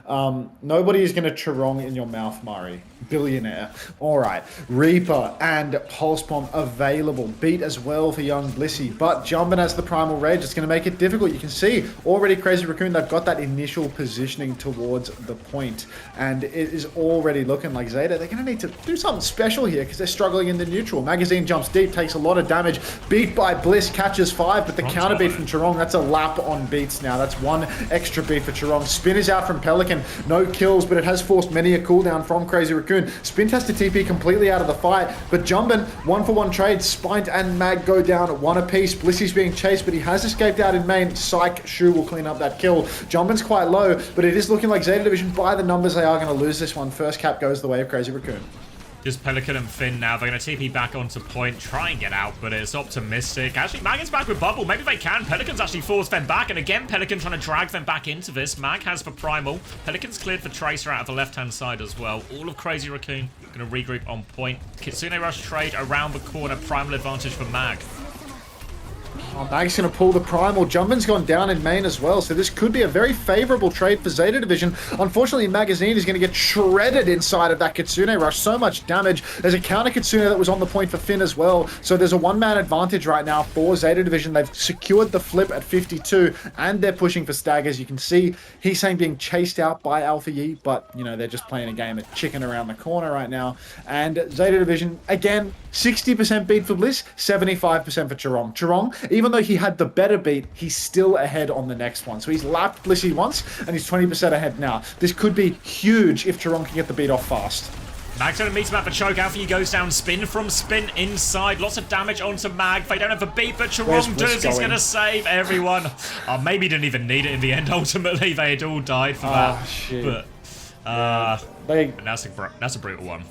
Nobody is going to Charong in your mouth, Mari. Billionaire. All right. Reaper and Pulse Bomb available. Beat as well for young Blissey. But Jumpin has the Primal Rage. It's going to make it difficult. You can see already Crazy Raccoon, they've got that initial positioning towards the point. And it is already looking like Zeta, they're going to need to do something special here because they're struggling in the neutral. Magazine jumps deep, takes a lot of damage. Beat by Bliss, catches 5, but the counter beat from Charong, that's a lap on beats now. That's 1 extra beat for Charong. Spin is out from Pelican. No kills, but it has forced many a cooldown from Crazy Raccoon. Spint has to TP completely out of the fight, but Jumpin, 1-for-1 trade. Spint and Mag go down 1 apiece. Blissey's being chased, but he has escaped out in main. Psych Shu will clean up that kill. Jumpin's quite low, but it is looking like Zeta Division, by the numbers, they are going to lose this one. First cap goes the way of Crazy Raccoon. Just Pelican and Finn now. They're going to TP back onto point, try and get out, but it's optimistic. Actually, Mag is back with Bubble. Maybe they can. Pelican's actually forced them back, and again, Pelican trying to drag them back into this. Mag has for Primal. Pelican's cleared for Tracer out of the left-hand side as well. All of Crazy Raccoon going to regroup on point. Kitsune Rush trade around the corner. Primal advantage for Mag. Oh, Mag's going to pull the Primal. Jumpin's gone down in main as well, so this could be a very favorable trade for Zeta Division. Unfortunately, Magazine is going to get shredded inside of that Kitsune Rush. So much damage. There's a counter Kitsune that was on the point for Finn as well, so there's a one-man advantage right now for Zeta Division. They've secured the flip at 52, and they're pushing for staggers. You can see Heesang being chased out by Alpha Yi, but, you know, they're just playing a game of chicken around the corner right now. And Zeta Division, again, 60% beat for Bliss, 75% for Charong. Charong, even though he had the better beat, he's still ahead on the next one. So he's lapped Blissey once, and he's 20% ahead now. This could be huge if Charong can get the beat off fast. Mag's going to meet him at the choke. Alfie goes down. Spin from Spin inside. Lots of damage onto Mag. They don't have a beat, but Charong does. He's going to save everyone. Maybe didn't even need it in the end. Ultimately, they had all died for that. Shit. But, but that's a brutal one.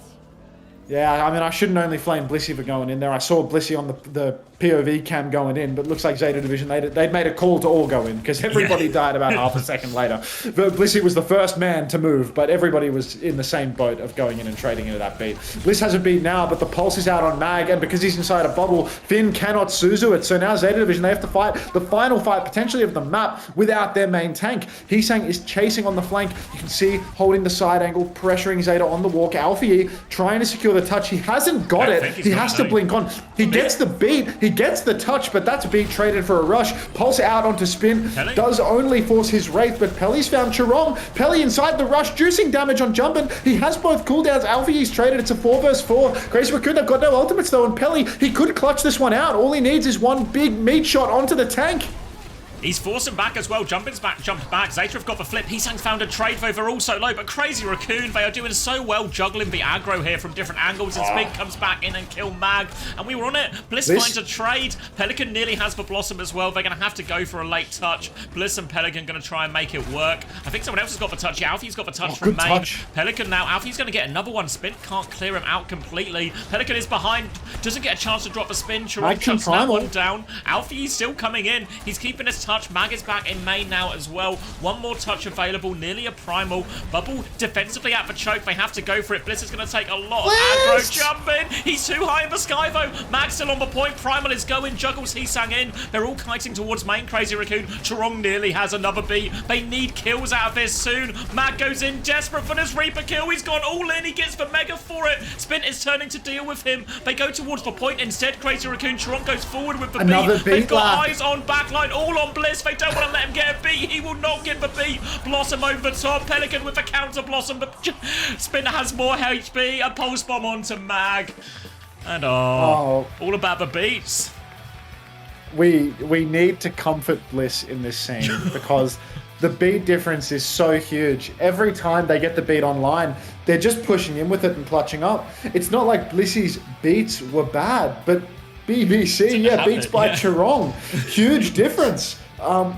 Yeah, I mean, I shouldn't only blame Blissey for going in there. I saw Blissey on the POV cam going in, but looks like Zeta Division, they'd made a call to all go in, because everybody died about half a second later. But Blissey was the first man to move, but everybody was in the same boat of going in and trading into that beat. Bliss has a beat now, but the pulse is out on Mag, and because he's inside a bubble, Finn cannot Suzu it. So now Zeta Division, they have to fight the final fight, potentially of the map, without their main tank. Heesang is chasing on the flank. You can see, holding the side angle, pressuring Zeta on the walk. Alfie trying to secure the touch. He hasn't got it. He has to blink on. He gets the beat. He gets the touch, but that's beat traded for a rush. Pulse out onto Spin. Pelly does only force his Wraith, but Pelly's found Charong. Pelly inside the rush, juicing damage on Jumpin. He has both cooldowns. Alfie's traded. It's a 4 versus 4. Crazy Raccoon, they've got no ultimates though, and Pelly, he could clutch this one out. All he needs is one big meat shot onto the tank. He's forcing back as well. Jumped back. Zeta have got the flip. Heesang's found a trade, though they're all so low. But Crazy Raccoon, they are doing so well juggling the aggro here from different angles. And Spin comes back in and kill Mag. And we were on it. Bliss finds a trade. Pelican nearly has the Blossom as well. They're going to have to go for a late touch. Bliss and Pelican going to try and make it work. I think someone else has got the touch. Yeah, Alfie's got the touch from main. Touch. Pelican now. Alfie's going to get another one. Spin can't clear him out completely. Pelican is behind. Doesn't get a chance to drop a Spin. Charong shuts that one down. Alfie's still coming in. He's keeping his touch. Mag is back in main now as well. One more touch available, nearly a Primal. Bubble defensively at the choke. They have to go for it. Bliss is going to take a lot of aggro. Jumping. He's too high in the sky though. Mag's still on the point. Primal is going. Juggles Heesang in. They're all kiting towards main. Crazy Raccoon. Charong nearly has another beat. They need kills out of this soon. Mag goes in desperate for this Reaper kill. He's gone all in. He gets the Mega for it. Spin is turning to deal with him. They go towards the point instead. Crazy Raccoon. Charong goes forward with the beat. They've got eyes on backline. All on Bliss. They don't want to let him get a beat. He will not get the beat. Blossom over the top. Pelican with the counter Blossom, but Spin has more HP. A pulse bomb onto Mag. And all about the beats. We need to comfort Bliss in this scene because the beat difference is so huge. Every time they get the beat online, they're just pushing in with it and clutching up. It's not like Blissey's beats were bad, but BBC, beats by Charong. Huge difference.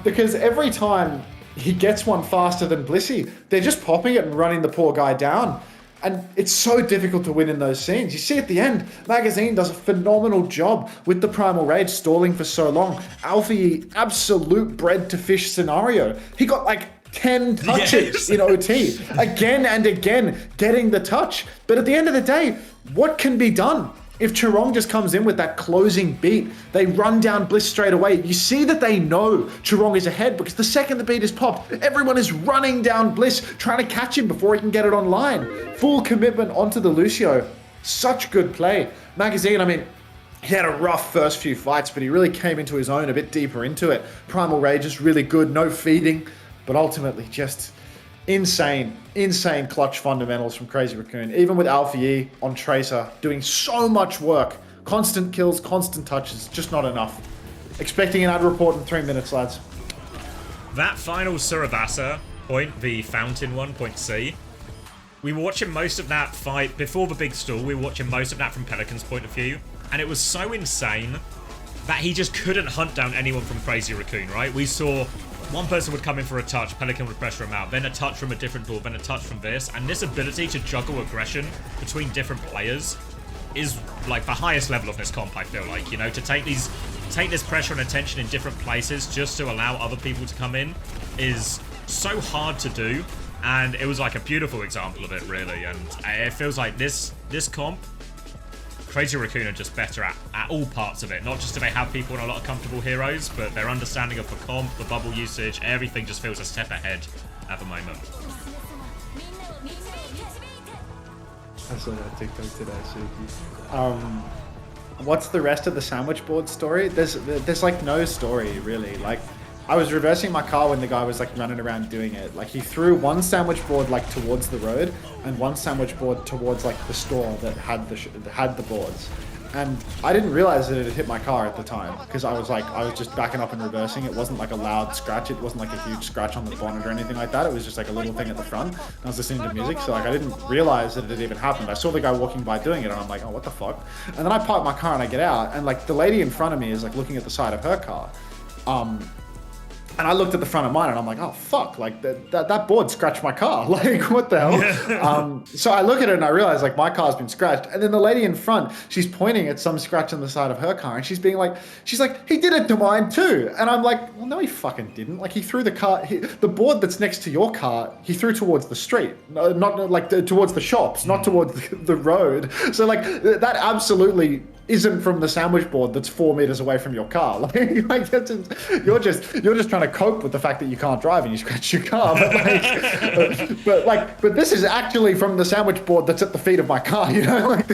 Because every time he gets one faster than Blissey, they're just popping it and running the poor guy down. And it's so difficult to win in those scenes. You see at the end, Magazine does a phenomenal job with the Primal Rage stalling for so long. Alfie, absolute bread to fish scenario. He got like 10 touches in OT, again and again, getting the touch. But at the end of the day, what can be done? if Chirong just comes in with that closing beat, they run down Bliss straight away. You see that they know Chirong is ahead because the second the beat is popped, everyone is running down Bliss, trying to catch him before he can get it online. Full commitment onto the Lucio. Such good play. Magazine, I mean, he had a rough first few fights, but he really came into his own a bit deeper into it. Primal Rage is really good, no feeding, but ultimately just insane clutch fundamentals from Crazy Raccoon. Even with Alpha E on Tracer, doing so much work. Constant kills, constant touches, just not enough. Expecting an ad report in 3 minutes, lads. That final Suravasa point, the Fountain one, point C, we were watching most of that fight before the big stall. We were watching most of that from Pelican's point of view, and it was so insane that he just couldn't hunt down anyone from Crazy Raccoon, right? We saw one person would come in for a touch, Pelican would pressure him out, then a touch from a different door, then a touch from this, and this ability to juggle aggression between different players is like the highest level of this comp, I feel like, you know, to take this pressure and attention in different places just to allow other people to come in is so hard to do, and it was like a beautiful example of it, really. And it feels like this comp, Crazy Raccoon are just better at all parts of it. Not just do they have people and a lot of comfortable heroes, but their understanding of the comp, the bubble usage, everything just feels a step ahead at the moment. I saw that TikTok today, Suki. What's the rest of the sandwich board story? There's like no story, really. Like, I was reversing my car when the guy was like running around doing it. Like, he threw one sandwich board like towards the road and one sandwich board towards like the store that had the boards. And I didn't realize that it had hit my car at the time because I was just backing up and reversing. It wasn't like a loud scratch. It wasn't like a huge scratch on the bonnet or anything like that. It was just like a little thing at the front. And I was listening to music, so like I didn't realize that it had even happened. I saw the guy walking by doing it, and I'm like, oh, what the fuck? And then I park my car and I get out, and like the lady in front of me is like looking at the side of her car. And I looked at the front of mine and I'm like, oh fuck, like that board scratched my car. Like, what the hell? So I look at it and I realize like my car's been scratched. And then the lady in front, she's pointing at some scratch on the side of her car and she's like, he did it to mine too. And I'm like, well, no, he fucking didn't. Like, he threw the board that's next to your car, he threw towards the street, not like towards the shops, not towards the road. So like that absolutely isn't from the sandwich board that's 4 meters away from your car. Like you're just trying to cope with the fact that you can't drive and you scratch your car. But this is actually from the sandwich board that's at the feet of my car. You know, like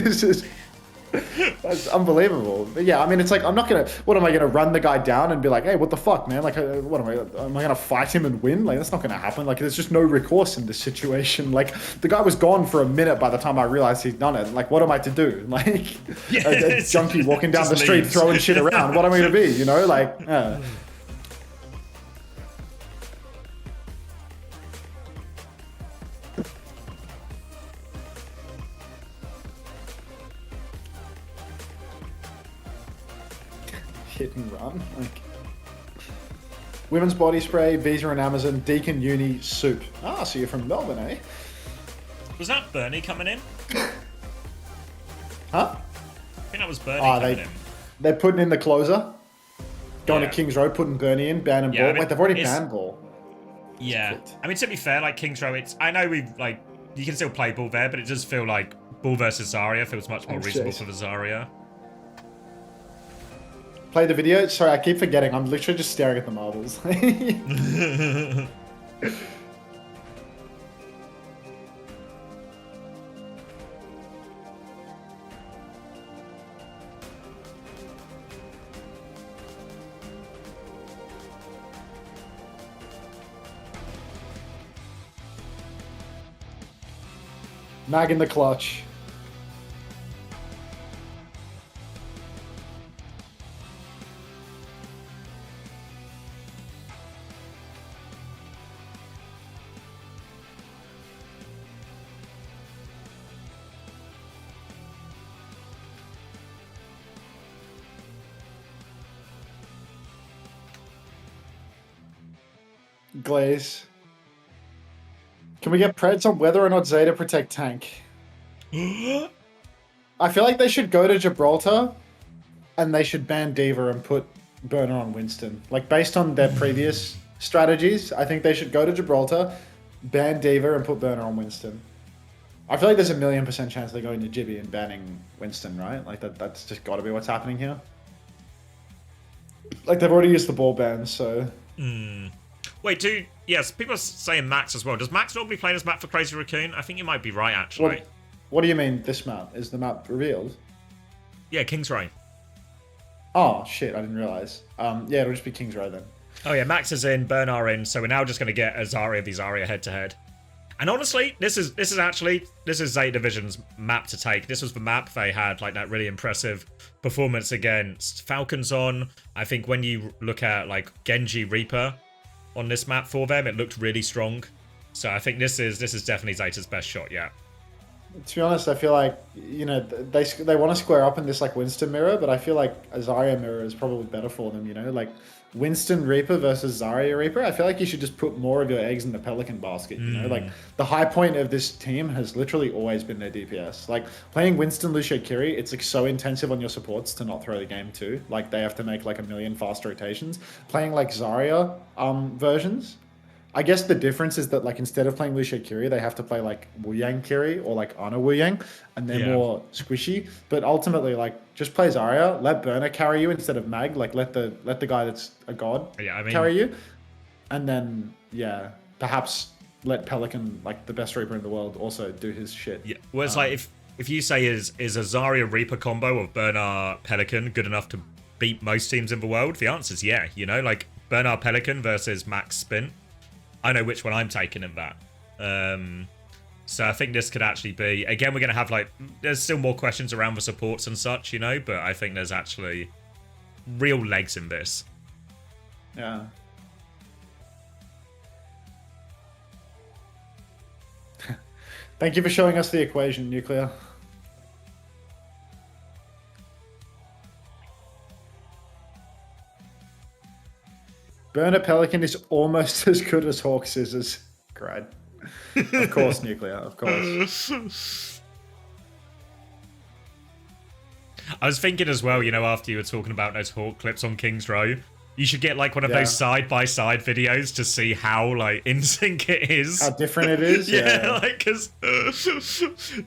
that's unbelievable. But yeah, I mean, it's like, what am I gonna run the guy down and be like, hey, what the fuck, man? Like, what am I gonna fight him and win? Like, that's not gonna happen. Like, there's just no recourse in this situation. Like, the guy was gone for a minute by the time I realized he'd done it. Like, what am I to do? Like, a junkie walking down the street throwing shit around. What am I gonna be? You know, like. Hit and run. Like, women's body spray, Visa and Amazon, Deacon Uni, soup. Ah, so you're from Melbourne, eh? Was that Bernie coming in? Huh? I think that was Bernie coming in. They're putting in the closer. Going to Kings Road, putting Bernie in, banning Ball. I mean, wait, they've already banned Ball. Yeah. I mean, to be fair, like, Kings Row, I know you can still play Ball there, but it does feel like Ball versus Zarya feels much more reasonable for the Zarya. Play the video? Sorry, I keep forgetting. I'm literally just staring at the marbles. Mag in the clutch. Glaze. Can we get preds on whether or not Zeta protect tank? I feel like they should go to Gibraltar and they should ban Diva and put Burner on Winston. Like, based on their previous strategies, I think they should go to Gibraltar, ban Diva and put Burner on Winston. I feel like there's a 1,000,000% chance they're going to Jibby and banning Winston, right? Like that's just got to be what's happening here. Like they've already used the ball ban, so. Wait, yes, people are saying Max as well. Does Max normally play this map for Crazy Raccoon? I think you might be right, actually. What do you mean this map? Is the map revealed? Yeah, King's Row. Oh shit, I didn't realize. Yeah, it'll just be King's Row then. Oh yeah, Max is in, Bernard in, so we're now just going to get a Zarya v Zarya head-to-head. And honestly, this is Zeta Division's map to take. This was the map they had like that really impressive performance against Falcons on. I think when you look at like Genji Reaper on this map for them, it looked really strong. So I think this is definitely Zeta's best shot, yeah. To be honest, I feel like, you know, they want to square up in this like Winston mirror, but I feel like a Zarya mirror is probably better for them, you know? Like Winston Reaper versus Zarya Reaper, I feel like you should just put more of your eggs in the Pelican basket, you know? Like the high point of this team has literally always been their DPS. Like playing Winston Lucio Kiri, it's like so intensive on your supports to not throw the game too. Like they have to make like 1,000,000 fast rotations. Playing like Zarya versions, I guess the difference is that like instead of playing Lucio Kiri, they have to play like Wu Yang Kiri or like Ana Wu Yang, and they're more squishy. But ultimately, like just play Zarya, let Burner carry you instead of Mag. Like let the guy that's a god carry you, and then perhaps let Pelican, like the best Reaper in the world, also do his shit. Yeah, well, it's like if you say is a Zarya Reaper combo of Bernard Pelican good enough to beat most teams in the world? The answer is yeah. You know, like Bernard Pelican versus Max Spin. I know which one I'm taking in that. So I think this could actually be... Again, we're going to have, like... There's still more questions around the supports and such, you know? But I think there's actually real legs in this. Yeah. Thank you for showing us the equation, Nuclear. Burner Pelican is almost as good as Hawk Scissors. Cried. Of course, Nuclear, of course. I was thinking as well, you know, after you were talking about those Hawk clips on King's Row, you should get like one of those side-by-side videos to see how like in sync it is. How different it is? Yeah, like, because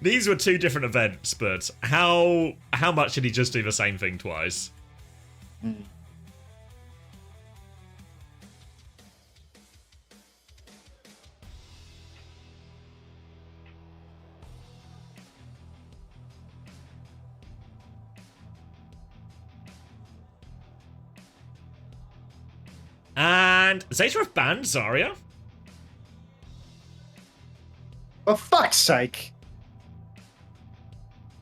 these were two different events, but how much did he just do the same thing twice? And Zeta have banned Zarya. For fuck's sake.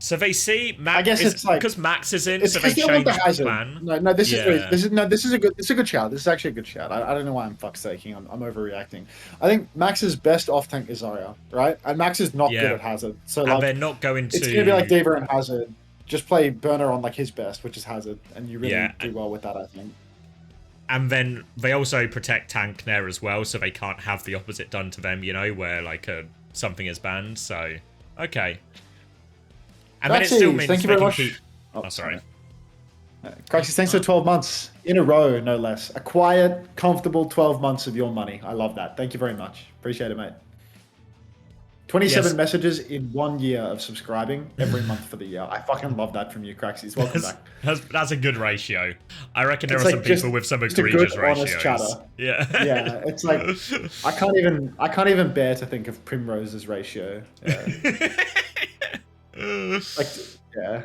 So they see Max. I guess it's like because Max is in, it's so they change the ban. No, this is a good shout. This is actually a good shout. I don't know why I'm fucksaking. I'm overreacting. I think Max's best off tank is Zarya, right? And Max is not good at Hazard. So and like, they're not going to. It's gonna be like D.Va and Hazard. Just play Burner on like his best, which is Hazard, and you really do well with that, I think. And then they also protect tank there as well, so they can't have the opposite done to them, you know, where like something is banned. So, okay. And then it still means thank you very much. Keep... Oh, sorry. Craxis, thanks for 12 months in a row, no less. A quiet, comfortable 12 months of your money. I love that. Thank you very much. Appreciate it, mate. 27 messages in 1 year of subscribing every month for the year. I fucking love that from you, Craxis. Welcome back. That's a good ratio. I reckon there are some people with some egregious ratios. Chatter. Yeah. Yeah, it's like I can't even bear to think of Primrose's ratio. Yeah. Like, yeah.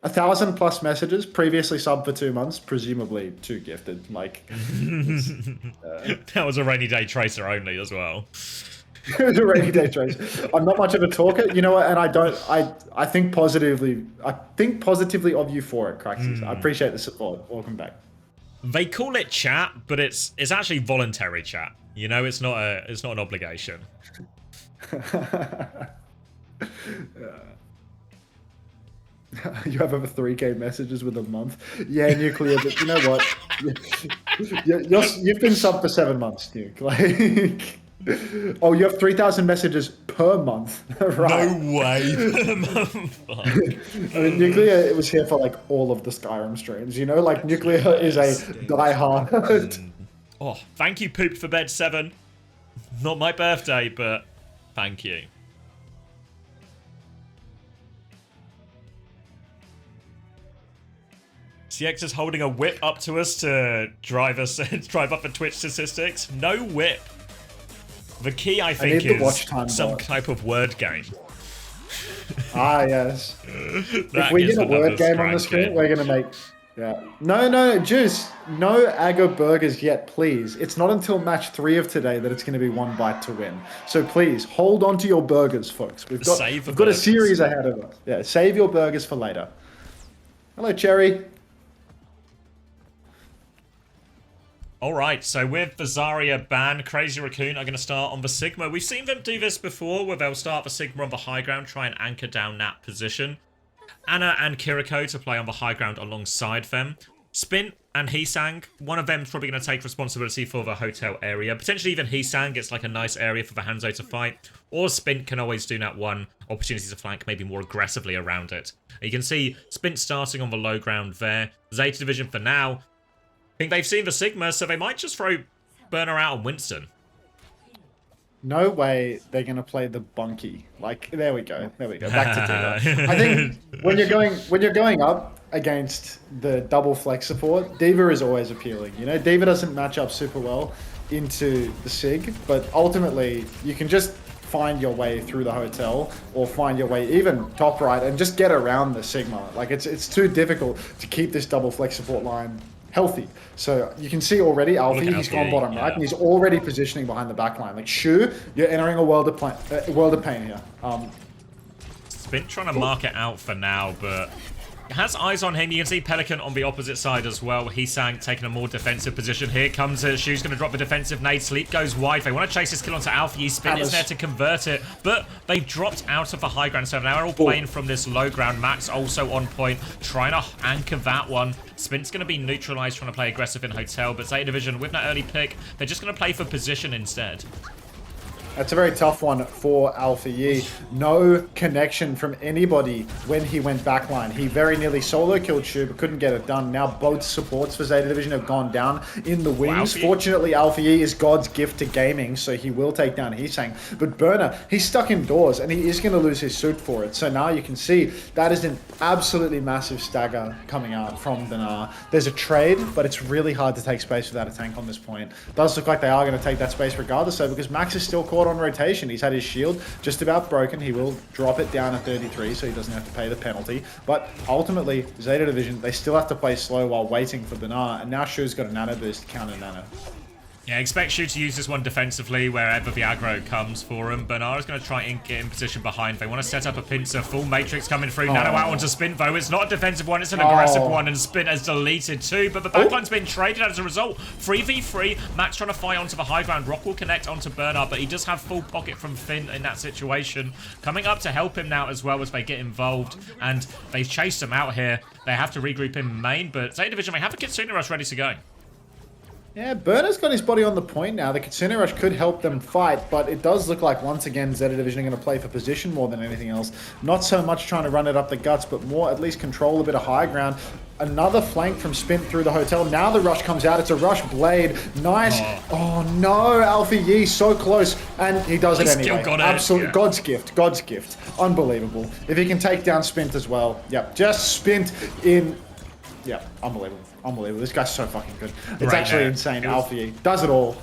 1,000+ messages, previously subbed for 2 months, presumably too gifted. Like, that was a rainy day tracer only as well. It was a rainy day trace. I'm not much of a talker, you know what? And I think positively. I think positively of you for it, Craxis. I appreciate the support. Welcome back. They call it chat, but it's actually voluntary chat. You know, it's not an obligation. You have over 3K messages with a month. Yeah, Nuclear, but you know what? You've been subbed for 7 months, Nuke. Like, oh, you have 3,000 messages per month. Right. No way. Per month. I mean, Nuclear was here for like all of the Skyrim streams. You know, like Nuclear is a diehard. Oh, thank you, Poop for Bed 7. Not my birthday, but thank you. CX is holding a whip up to us to drive up the Twitch statistics. No whip. The key, I think, is some type of word game. Ah, yes. If we get a word game on the screen, we're going to make... Yeah. No, Juice. No Aggo burgers yet, please. It's not until match 3 of today that it's going to be 1 bite to win. So please, hold on to your burgers, folks. We've got a series ahead of us. Yeah, save your burgers for later. Hello, Cherry. Alright, so with the Zarya ban, Crazy Raccoon are going to start on the Sigma. We've seen them do this before, where they'll start the Sigma on the high ground, try and anchor down that position. Anna and Kiriko to play on the high ground alongside them. Spint and Heesang, one of them's probably going to take responsibility for the hotel area. Potentially even Heesang gets like a nice area for the Hanzo to fight. Or Spint can always do that one opportunity to flank maybe more aggressively around it. You can see Spint starting on the low ground there. Zeta Division for now. I think they've seen the Sigma, so they might just throw Burner out on Winston. No way they're going to play the bunkie. Like, there we go. Back to Diva. I think when you're going up against the double flex support, Diva is always appealing. You know, Diva doesn't match up super well into the Sig, but ultimately you can just find your way through the hotel or find your way even top right and just get around the Sigma. Like, it's too difficult to keep this double flex support line healthy. So you can see already Alfie, he's gone bottom right, and he's already positioning behind the back line. Like, Shu, you're entering a world of pain here. Spint trying to mark it out for now, but has eyes on him. You can see Pelican on the opposite side as well. Heesang taking a more defensive position. Here comes Shu's going to drop the defensive nade. Sleep goes wide. They want to chase this kill onto Alfie. Spin is there to convert it, but they dropped out of the high ground. So now they're all playing from this low ground. Max also on point, trying to anchor that one. Spint's going to be neutralized, trying to play aggressive in hotel, but Zeta Division with that early pick, they're just going to play for position instead. That's a very tough one for Alpha Yi. No connection from anybody when he went backline. He very nearly solo killed Shu, but couldn't get it done. Now both supports for Zeta Division have gone down in the wings. Fortunately, Alpha Yi is God's gift to gaming, so he will take down Heesang. But Burner, he's stuck indoors, and he is going to lose his suit for it. So now you can see that is an absolutely massive stagger coming out from Benar. There's a trade, but it's really hard to take space without a tank on this point. Does look like they are going to take that space regardless, though, because Max is still caught on rotation. He's had his shield just about broken. He will drop it down at 33, so he doesn't have to pay the penalty. But ultimately, Zeta Division, they still have to play slow while waiting for Benar, and now Shu's got a nano boost to counter nano. Yeah, expect Shu to use this one defensively wherever the aggro comes for him. Bernard is going to try and get in position behind. They want to set up a pincer. Full Matrix coming through. Nano out onto Spint, though. It's not a defensive one. It's an aggressive one, and Spint has deleted too. But the backline's been traded as a result. 3v3. Max trying to fly onto the high ground. Rock will connect onto Bernard, but he does have full pocket from Finn in that situation. Coming up to help him now as well as they get involved. And they've chased him out here. They have to regroup in main, but Zeta Division, they have a Kitsune Rush ready to go. Yeah, Burner's got his body on the point now. The Kitsune Rush could help them fight, but it does look like, once again, Zeta Division are going to play for position more than anything else. Not so much trying to run it up the guts, but more at least control a bit of high ground. Another flank from Spint through the hotel. Now the rush comes out. It's a rush blade. Nice. Oh no, Alpha Yi so close. And he does it anyway. Absolutely. God's gift. God's gift. Unbelievable. If he can take down Spint as well. Yep. Just Spint in... Yeah, unbelievable. Unbelievable. This guy's so fucking good. It's actually insane. Alpha Yi does it all.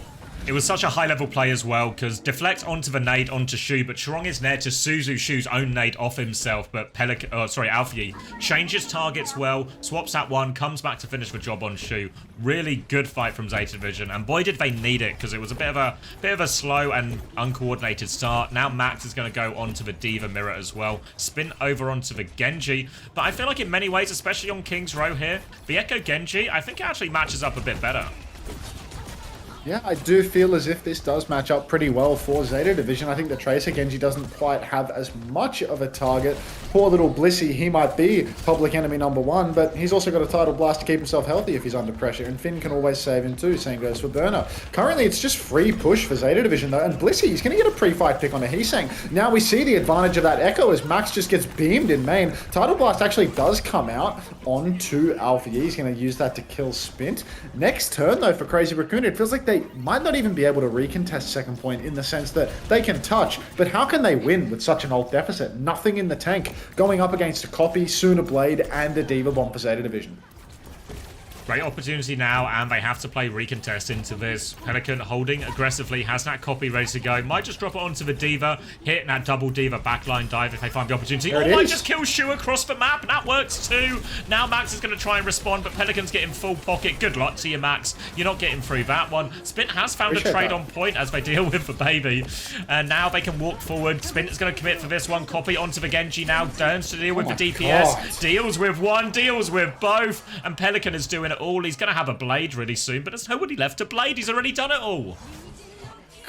It was such a high-level play as well, because deflect onto the nade onto Shu, but Chirong is there to Suzu Shu's own nade off himself, but Alpha Yi changes targets well, swaps that one, comes back to finish the job on Shu. Really good fight from Zeta Division, and boy did they need it, because it was a bit of a slow and uncoordinated start. Now Max is going to go onto the Diva mirror as well, spin over onto the Genji, but I feel like in many ways, especially on King's Row here, the Echo Genji, I think it actually matches up a bit better. Yeah, I do feel as if this does match up pretty well for Zeta Division. I think the Tracer Genji doesn't quite have as much of a target. Poor little Blissey, he might be public enemy #1, but he's also got a Tidal Blast to keep himself healthy if he's under pressure, and Finn can always save him too, same goes for Burner. Currently, it's just free push for Zeta Division though, and Blissey, he's going to get a pre-fight pick on a Heesang. Now we see the advantage of that Echo as Max just gets beamed in main. Tidal Blast actually does come out onto Alpha Yi. He's going to use that to kill Spint. Next turn though for Crazy Raccoon, it feels like they might not even be able to recontest second point in the sense that they can touch, but how can they win with such an ult deficit? Nothing in the tank, going up against a Copy, Sooner Blade, and a Diva Bomb for Zeta Division. Great opportunity now, and they have to play recontest into this. Pelican holding aggressively, has that copy ready to go. Might just drop it onto the Diva, hit that double Diva backline dive if they find the opportunity. Or might just kill Shu across the map, and that works too. Now Max is going to try and respond, but Pelican's getting full pocket. Good luck to you, Max. You're not getting through that one. Spint has found a trade on point as they deal with the baby. And now they can walk forward. Spint is going to commit for this one. Copy onto the Genji now. Turns to deal with the DPS. Deals with one, deals with both. And Pelican is doing it all. He's going to have a blade really soon, but there's nobody left to blade. He's already done it all.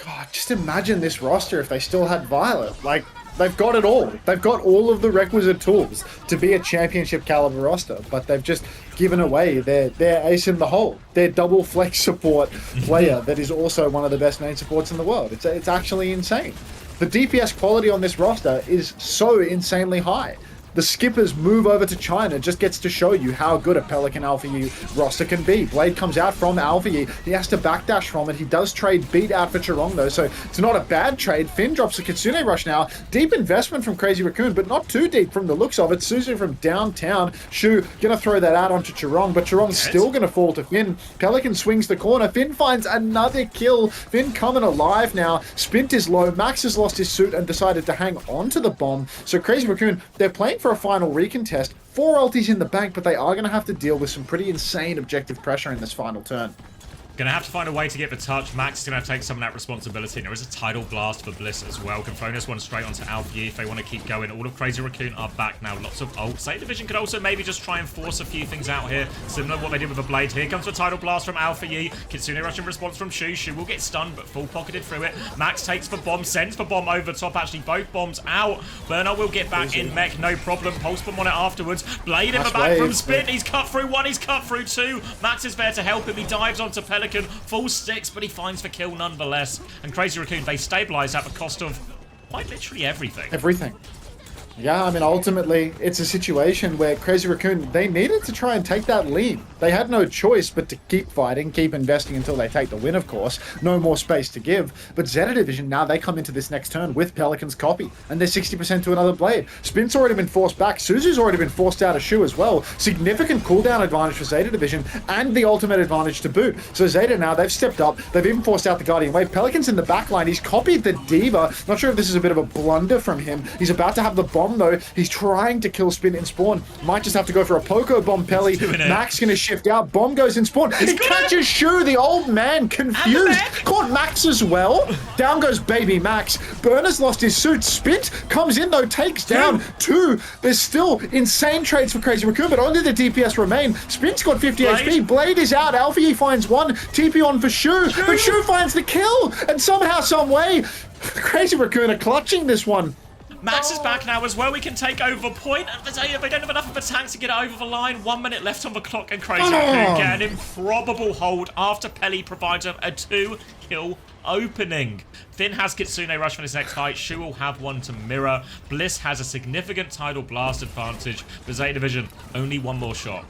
God, just imagine this roster if they still had Violet. Like, they've got it all. They've got all of the requisite tools to be a championship caliber roster, but they've just given away their ace in the hole, their double flex support player that is also one of the best main supports in the world. It's actually insane. The DPS quality on this roster is so insanely high. The skippers move over to China just gets to show you how good a Pelican Alpha E roster can be. Blade comes out from Alpha E. He has to backdash from it. He does trade beat out for Charong though, so it's not a bad trade. Finn drops a Kitsune Rush now. Deep investment from Crazy Raccoon, but not too deep from the looks of it. Suzu from downtown. Shu gonna throw that out onto Charong, but Charong's still gonna fall to Finn. Pelican swings the corner. Finn finds another kill. Finn coming alive now. Spint is low. Max has lost his suit and decided to hang on to the bomb. So Crazy Raccoon, they're playing for a final recontest. 4 ultis in the bank, but they are going to have to deal with some pretty insane objective pressure in this final turn. Gonna have to find a way to get the touch. Max is gonna have to take some of that responsibility. And there is a tidal blast for Bliss as well. Can throw this one straight onto Alpha if they want to keep going. All of Crazy Raccoon are back now. Lots of ult. Zeta Division could also maybe just try and force a few things out here. Similar to what they did with the Blade. Here comes the tidal blast from Alpha Yi. Kitsune Rush in response from Shu. Shu will get stunned, but full pocketed through it. Max takes the bomb, sends the bomb over the top. Actually, both bombs out. Burner will get back in mech, no problem. Pulse bomb on it afterwards. Blade in the back from Spin. He's cut through one, he's cut through two. Max is there to help him. He dives onto Pelican. Full sticks, but he finds the kill nonetheless. And Crazy Raccoon, they stabilize at the cost of quite literally everything. Everything. Yeah, I mean, ultimately, it's a situation where Crazy Raccoon, they needed to try and take that lead. They had no choice but to keep fighting, keep investing until they take the win, of course. No more space to give. But Zeta Division, now they come into this next turn with Pelican's copy, and they're 60% to another blade. Spin's already been forced back. Suzu's already been forced out of Shu as well. Significant cooldown advantage for Zeta Division, and the ultimate advantage to boot. So Zeta now, they've stepped up. They've even forced out the Guardian Wave. Pelican's in the backline. He's copied the Diva. Not sure if this is a bit of a blunder from him. He's about to have the bomb though. He's trying to kill Spin in spawn. Might just have to go for a Poco Bomb Pelly. Max gonna shift out. Bomb goes in spawn. It catches Shu, the old man, confused. Caught Max as well. Down goes baby Max. Burner's lost his suit. Spint comes in though, takes down two. There's still insane trades for Crazy Raccoon, but only the DPS remain. Spint's got 50 HP. Blade is out. Alfie finds one. TP on for Shu. But Shu finds the kill. And somehow, some way, Crazy Raccoon are clutching this one. Max is back now as well. We can take over point. They don't have enough of a tank to get it over the line. 1 minute left on the clock, and Crazy Raccoon get an improbable hold after Pelly provides him a 2-kill opening. Finn has Kitsune Rush for his next fight. Shu will have one to mirror. Bliss has a significant tidal blast advantage. The Zeta Division, only one more shot.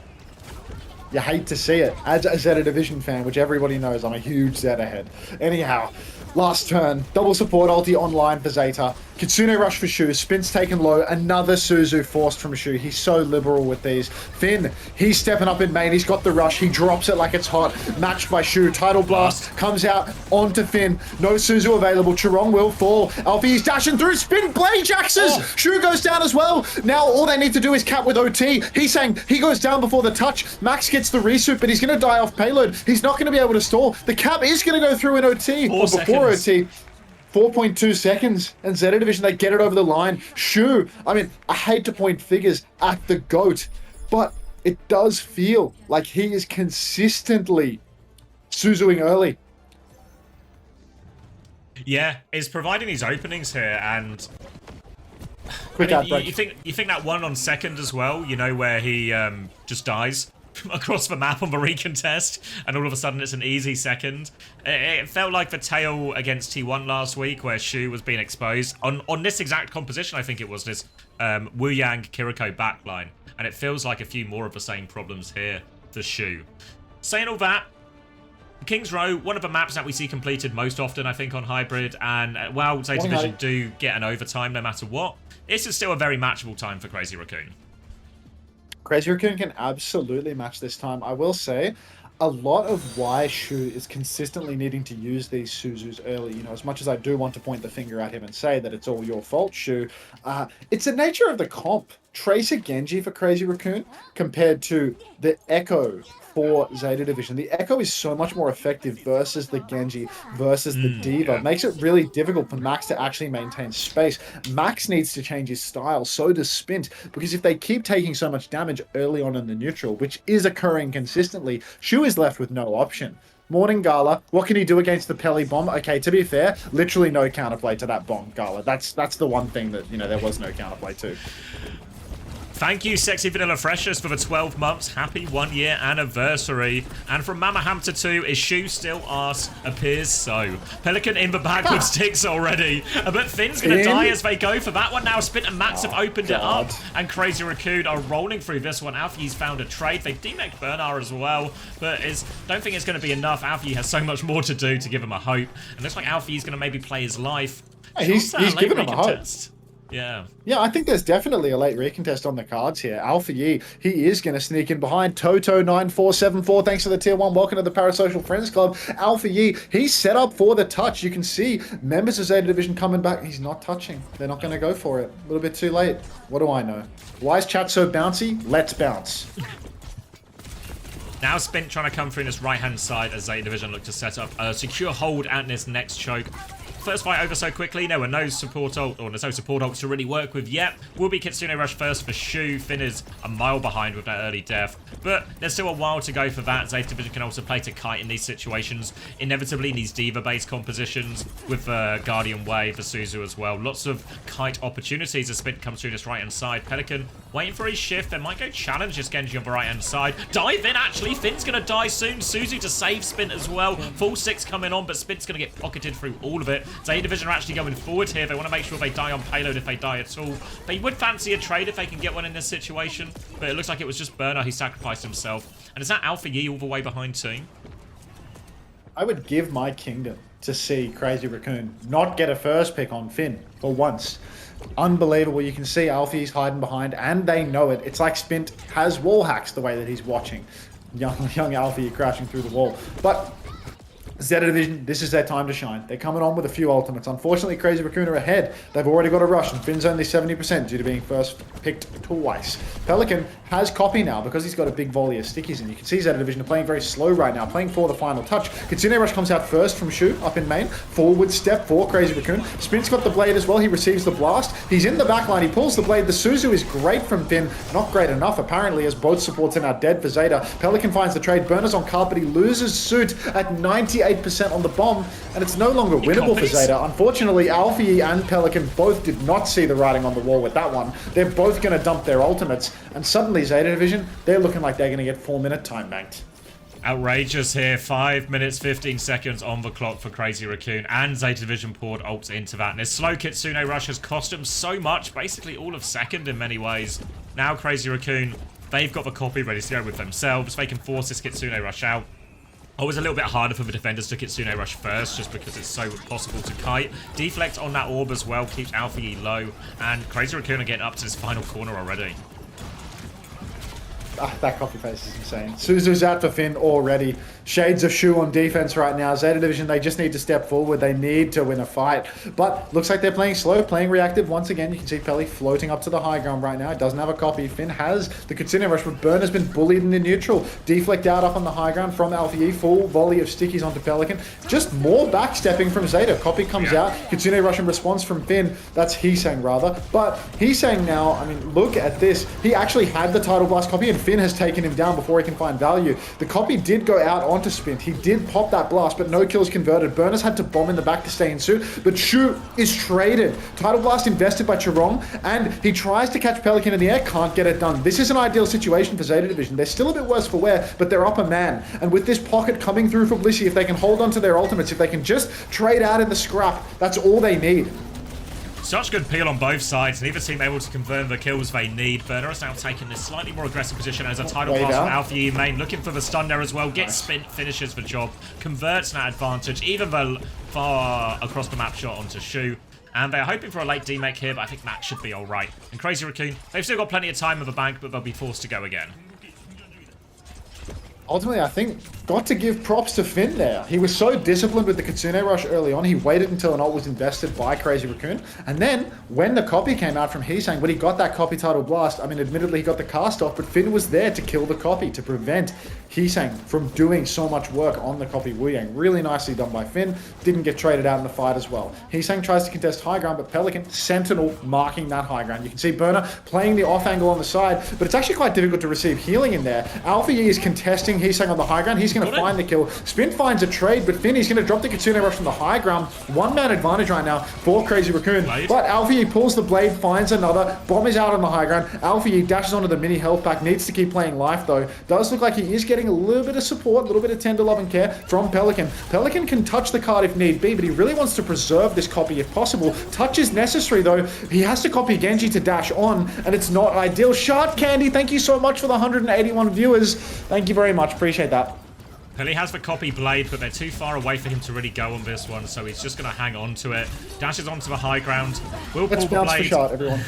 You hate to see it. As a Zeta Division fan, which everybody knows I'm a huge Zeta head. Anyhow, last turn, double support ulti online for Zeta. Kitsune Rush for Shu. Spin's taken low. Another Suzu forced from Shu. He's so liberal with these. Finn, he's stepping up in main. He's got the rush. He drops it like it's hot. Matched by Shu. Tidal Blast comes out onto Finn. No Suzu available. Charong will fall. Alfie's dashing through. Spin Blade Jaxes. Shu goes down as well. Now all they need to do is cap with OT. He's saying he goes down before the touch. Max gets the resuit, but he's going to die off payload. He's not going to be able to stall. The cap is going to go through in OT. Or before OT. 4.2 seconds, and Zeta Division, they get it over the line. Shu, I mean, I hate to point figures at the GOAT, but it does feel like he is consistently Suzuing early. Yeah, is providing these openings here, and Quick I mean, outbreak. you think that one on second as well, you know, where he just dies across the map on the recontest, and all of a sudden it's an easy second. It felt like the tail against T1 last week, where Shu was being exposed on this exact composition. I think it was this Wu Yang Kiriko backline, and it feels like a few more of the same problems here for Shu. Saying all that, King's Row, one of the maps that we see completed most often, I think, on Hybrid, and while Zeta Division do get an overtime no matter what, this is still a very matchable time for Crazy Raccoon. Crazy Raccoon can absolutely match this time. I will say, a lot of why Shu is consistently needing to use these Suzus early, you know, as much as I do want to point the finger at him and say that it's all your fault, Shu, it's the nature of the comp. Tracer Genji for Crazy Raccoon compared to the Echo for Zeta Division. The Echo is so much more effective versus the Genji versus the Diva. Yeah. Makes it really difficult for Max to actually maintain space. Max needs to change his style, so does Spint, because if they keep taking so much damage early on in the neutral, which is occurring consistently, Shu is left with no option. Morning Gala, what can he do against the Pele bomb? Okay, to be fair, literally no counterplay to that bomb, Gala. That's the one thing that, you know, there was no counterplay to. Thank you, Sexy Vanilla Freshers, for the 12 months. Happy 1-year anniversary. And from Mama Hamster 2, is Shu still arse? Appears so. Pelican in the back with sticks already. But Finn's going to die as they go for that one now. Spint and Max have opened it up. And Crazy Raccoon are rolling through this one. Alfie's found a trade. They've demeked Bernard as well. But don't think it's going to be enough. Alfie has so much more to do to give him a hope. And looks like Alfie's going to maybe play his life. He's giving him a hope. Yeah. Yeah, I think there's definitely a late recontest on the cards here. Alpha Yi, he is going to sneak in behind. Toto9474, thanks for the tier 1. Welcome to the Parasocial Friends Club. Alpha Yi, he's set up for the touch. You can see members of Zeta Division coming back. He's not touching. They're not going to go for it. A little bit too late. What do I know? Why is chat so bouncy? Let's bounce. Now Spint trying to come through in this right-hand side as Zeta Division look to set up a secure hold at this next choke. First fight over so quickly. There were no support ult, or there's no support ults to really work with yet. Will be Kitsune Rush first for Shu. Finn is a mile behind with that early death. But there's still a while to go for that. Zeta Division can also play to kite in these situations. Inevitably in these Diva-based compositions with Guardian Wave for Suzu as well. Lots of kite opportunities as Spint comes through this right-hand side. Pelican waiting for his shift. They might go challenge this Genji on the right-hand side. Dive in, actually. Finn's going to die soon. Suzu to save Spint as well. Full 6 coming on, but Spint's going to get pocketed through all of it. Zeta Division are actually going forward here. They want to make sure they die on payload if they die at all. They would fancy a trade if they can get one in this situation, but it looks like it was just Burner who sacrificed himself. And is that Alpha Yi all the way behind too? I would give my kingdom to see Crazy Raccoon not get a first pick on Finn for once. Unbelievable. You can see Alfie's hiding behind, and they know it. It's like Spint has wall hacks the way that he's watching young Alfie crashing through the wall. But Zeta Division, this is their time to shine. They're coming on with a few ultimates. Unfortunately, Crazy Raccoon are ahead. They've already got a rush, and Finn's only 70% due to being first picked twice. Pelican has copy now because he's got a big volley of stickies, and you can see Zeta Division are playing very slow right now, playing for the final touch. Kitsune Rush comes out first from Shu, up in main. Forward step for Crazy Raccoon. Spint's got the blade as well. He receives the blast. He's in the backline. He pulls the blade. The Suzu is great from Finn. Not great enough, apparently, as both supports are now dead for Zeta. Pelican finds the trade. Burner's on carpet. He loses suit at 98% on the bomb, and it's no longer winnable for Zeta. Unfortunately, Alfie and Pelican both did not see the writing on the wall with that one. They're both going to dump their ultimates, and suddenly Zeta Division, they're looking like they're going to get 4-minute time banked. Outrageous here. 5 minutes, 15 seconds on the clock for Crazy Raccoon, and Zeta Division poured ults into that. And this slow Kitsune Rush has cost them so much, basically all of second in many ways. Now Crazy Raccoon, they've got the copy ready to go with themselves. They can force this Kitsune Rush out. Always a little bit harder for the defenders to Kitsune Rush first, just because it's so possible to kite. Deflect on that orb as well keeps Alfie low, and Crazy Raccoon are getting up to this final corner already. That copy paste is insane. Suzu's out for Finn already. Shades of Shu on defense right now. Zeta Division, they just need to step forward. They need to win a fight. But looks like they're playing slow, playing reactive. Once again, you can see Pele floating up to the high ground right now. It doesn't have a copy. Finn has the Kitsune Rush, but Burner's been bullied in the neutral. Deflect out up on the high ground from Alfie. Full volley of stickies onto Pelican. Just more backstepping from Zeta. Copy comes out. Kitsune Rush in response from Finn. That's Heesang rather. But Heesang now, I mean, look at this. He actually had the Tidal Blast copy, and Finn has taken him down before he can find value. The copy did go out onto Spint. He did pop that blast, but no kills converted. Burners had to bomb in the back to stay in suit, but Shu is traded. Tidal Blast invested by Chirong, and he tries to catch Pelican in the air, can't get it done. This is an ideal situation for Zeta Division. They're still a bit worse for wear, but they're up a man. And with this pocket coming through for Blissey, if they can hold on to their ultimates, if they can just trade out in the scrap, that's all they need. Such good peel on both sides. Neither team able to confirm the kills they need. Burner is now taking this slightly more aggressive position as a Tidal Blast from Alfie main. Looking for the stun there as well. Gets Spint, finishes the job. Converts that advantage. Even the far across the map shot onto Shu. And they're hoping for a late D-Mech here, but I think Max should be alright. And Crazy Raccoon, they've still got plenty of time with the bank, but they'll be forced to go again. Ultimately, I think, got to give props to Finn there. He was so disciplined with the Kitsune Rush early on. He waited until an ult was invested by Crazy Raccoon. And then, when the copy came out from Heesang, when he got that copy Tidal Blast, I mean, admittedly, he got the cast off, but Finn was there to kill the copy, to prevent Heesang from doing so much work on the copy Wu Yang. Really nicely done by Finn. Didn't get traded out in the fight as well. Heesang tries to contest high ground, but Pelican, Sentinel, marking that high ground. You can see Burner playing the off angle on the side, but it's actually quite difficult to receive healing in there. Alpha Yi is contesting Heesang on the high ground. He's going to find the kill. Spin finds a trade, but Finn, he's going to drop the Kitsune Rush from the high ground. One-man advantage right now for Crazy Raccoon. But Alpha Yi pulls the blade, finds another. Bomb is out on the high ground. Alpha Yi dashes onto the mini health pack. Needs to keep playing life, though. Does look like he is getting a little bit of support, a little bit of tender love and care from Pelican. Pelican can touch the card if need be, but he really wants to preserve this copy if possible. Touch is necessary, though. He has to copy Genji to dash on, and it's not ideal. Shard Candy, thank you so much for the 181 viewers. Thank you very much. Appreciate that. Peli has the copy blade, but they're too far away for him to really go on this one, so he's just going to hang on to it. Dashes onto the high ground. Will pull the blade. Shot, everyone.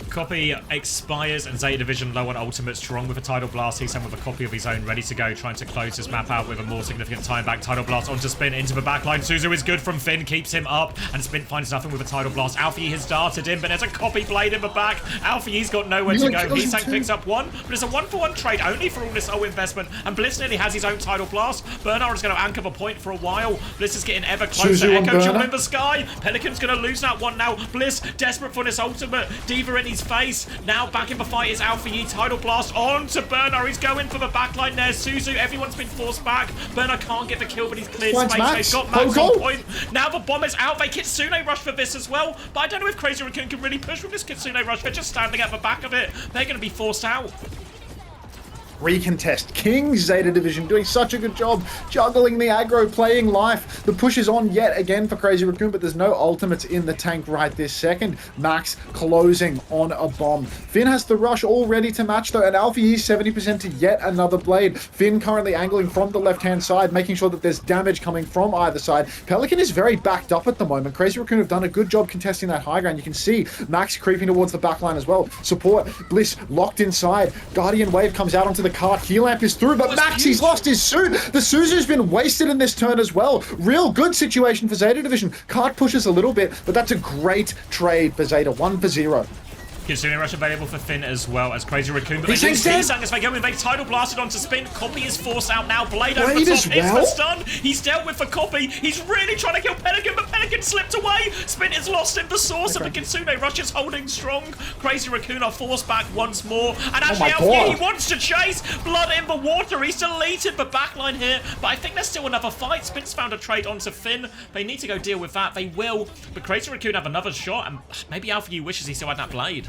Copy expires, and Zeta Division low on ultimate, strong with a Tidal Blast. He's with a copy of his own, ready to go, trying to close his map out with a more significant time back. Tidal Blast onto Spin, into the backline. Suzu is good from Finn, keeps him up, and Spin finds nothing with a Tidal Blast. Alfie has darted in, but there's a copy blade in the back. Alfie's got nowhere to go. Heesang picks up one, but it's a 1-for-1 trade only for all this whole investment, and Bliss nearly has his own Tidal Blast. Bernard is going to anchor the point for a while. Bliss is getting ever closer. Suzu Echo jump in the sky. Pelican's going to lose that one now. Bliss desperate for this ultimate. Diva in his face. Now back in the fight is Alpha Yi. Tidal Blast on to Burner. He's going for the backline there. Suzu, everyone's been forced back. Burner can't get the kill, but he's cleared space. They've got Max on point. Now the bomb is out. They Kitsune Rush for this as well. But I don't know if Crazy Raccoon can really push with this Kitsune Rush. They're just standing at the back of it. They're going to be forced out. Recontest. King Zeta Division doing such a good job juggling the aggro, playing life. The push is on yet again for Crazy Raccoon, but there's no ultimates in the tank right this second. Max closing on a bomb. Finn has the rush all ready to match though, and Alpha is 70% to yet another blade. Finn currently angling from the left-hand side, making sure that there's damage coming from either side. Pelican is very backed up at the moment. Crazy Raccoon have done a good job contesting that high ground. You can see Max creeping towards the backline as well. Support, Bliss locked inside. Guardian Wave comes out onto the card. Heal Amp is through, but Max, he's lost his suit. The Suzu's been wasted in this turn as well. Real good situation for Zeta Division. Card pushes a little bit, but that's a great trade for Zeta. 1-for-0. Kitsune Rush available for Finn as well as Crazy Raccoon, but they lose Heesang as they go in. They Tidal Blasted onto Spin. Copy is forced out now. Blade over the top. It's the stun. He's dealt with the copy. He's really trying to kill Pelican, but Pelican slipped away. Spin is lost in the source of the Kitsune Rush is holding strong. Crazy Raccoon are forced back once more. And actually, Alfie, he wants to chase. Blood in the water. He's deleted the backline here, but I think there's still another fight. Spin's found a trade onto Finn. They need to go deal with that. They will, but Crazy Raccoon have another shot, and maybe Alfie wishes he still had that blade.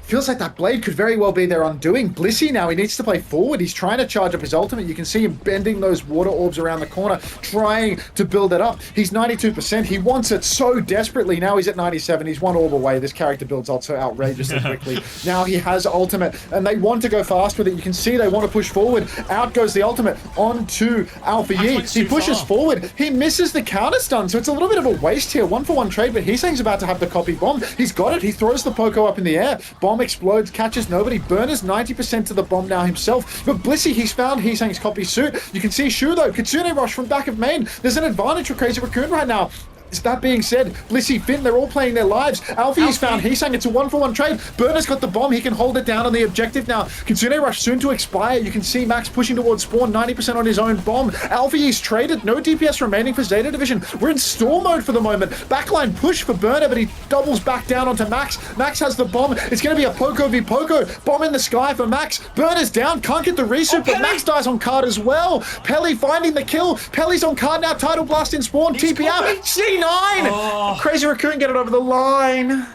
Feels like that blade could very well be their undoing. Blissey now, he needs to play forward. He's trying to charge up his ultimate. You can see him bending those water orbs around the corner, trying to build it up. He's 92%. He wants it so desperately. Now he's at 97. He's one orb away. This character builds ult so outrageously quickly. Now he has ultimate, and they want to go fast with it. You can see they want to push forward. Out goes the ultimate onto Alpha Yi. He pushes forward. He misses the counter stun, so it's a little bit of a waste here. 1-for-1 trade, but Heesang's about to have the copy bomb. He's got it. He throws the Poco up in the air. Bomb explodes, catches nobody. Burner's 90% to the bomb now himself. But Blissey, he's found Heesang's copy suit. You can see Shu though. Kitsune Rush from back of main. There's an advantage for Crazy Raccoon right now. That being said, Blissey, Finn, they're all playing their lives. Alfie's found Heesang. It's a 1-for-1 trade. Burner's got the bomb. He can hold it down on the objective now. Kitsune Rush soon to expire. You can see Max pushing towards spawn, 90% on his own bomb. Alfie's traded. No DPS remaining for Zeta Division. We're in storm mode for the moment. Backline push for Burner, but he doubles back down onto Max. Max has the bomb. It's going to be a Poco v Poco. Bomb in the sky for Max. Burner's down. Can't get the resuit, but Max dies on card as well. Pelly finding the kill. Pelly's on card now. Tidal Blast in spawn. TP out. C9! Crazy Raccoon get it over the line.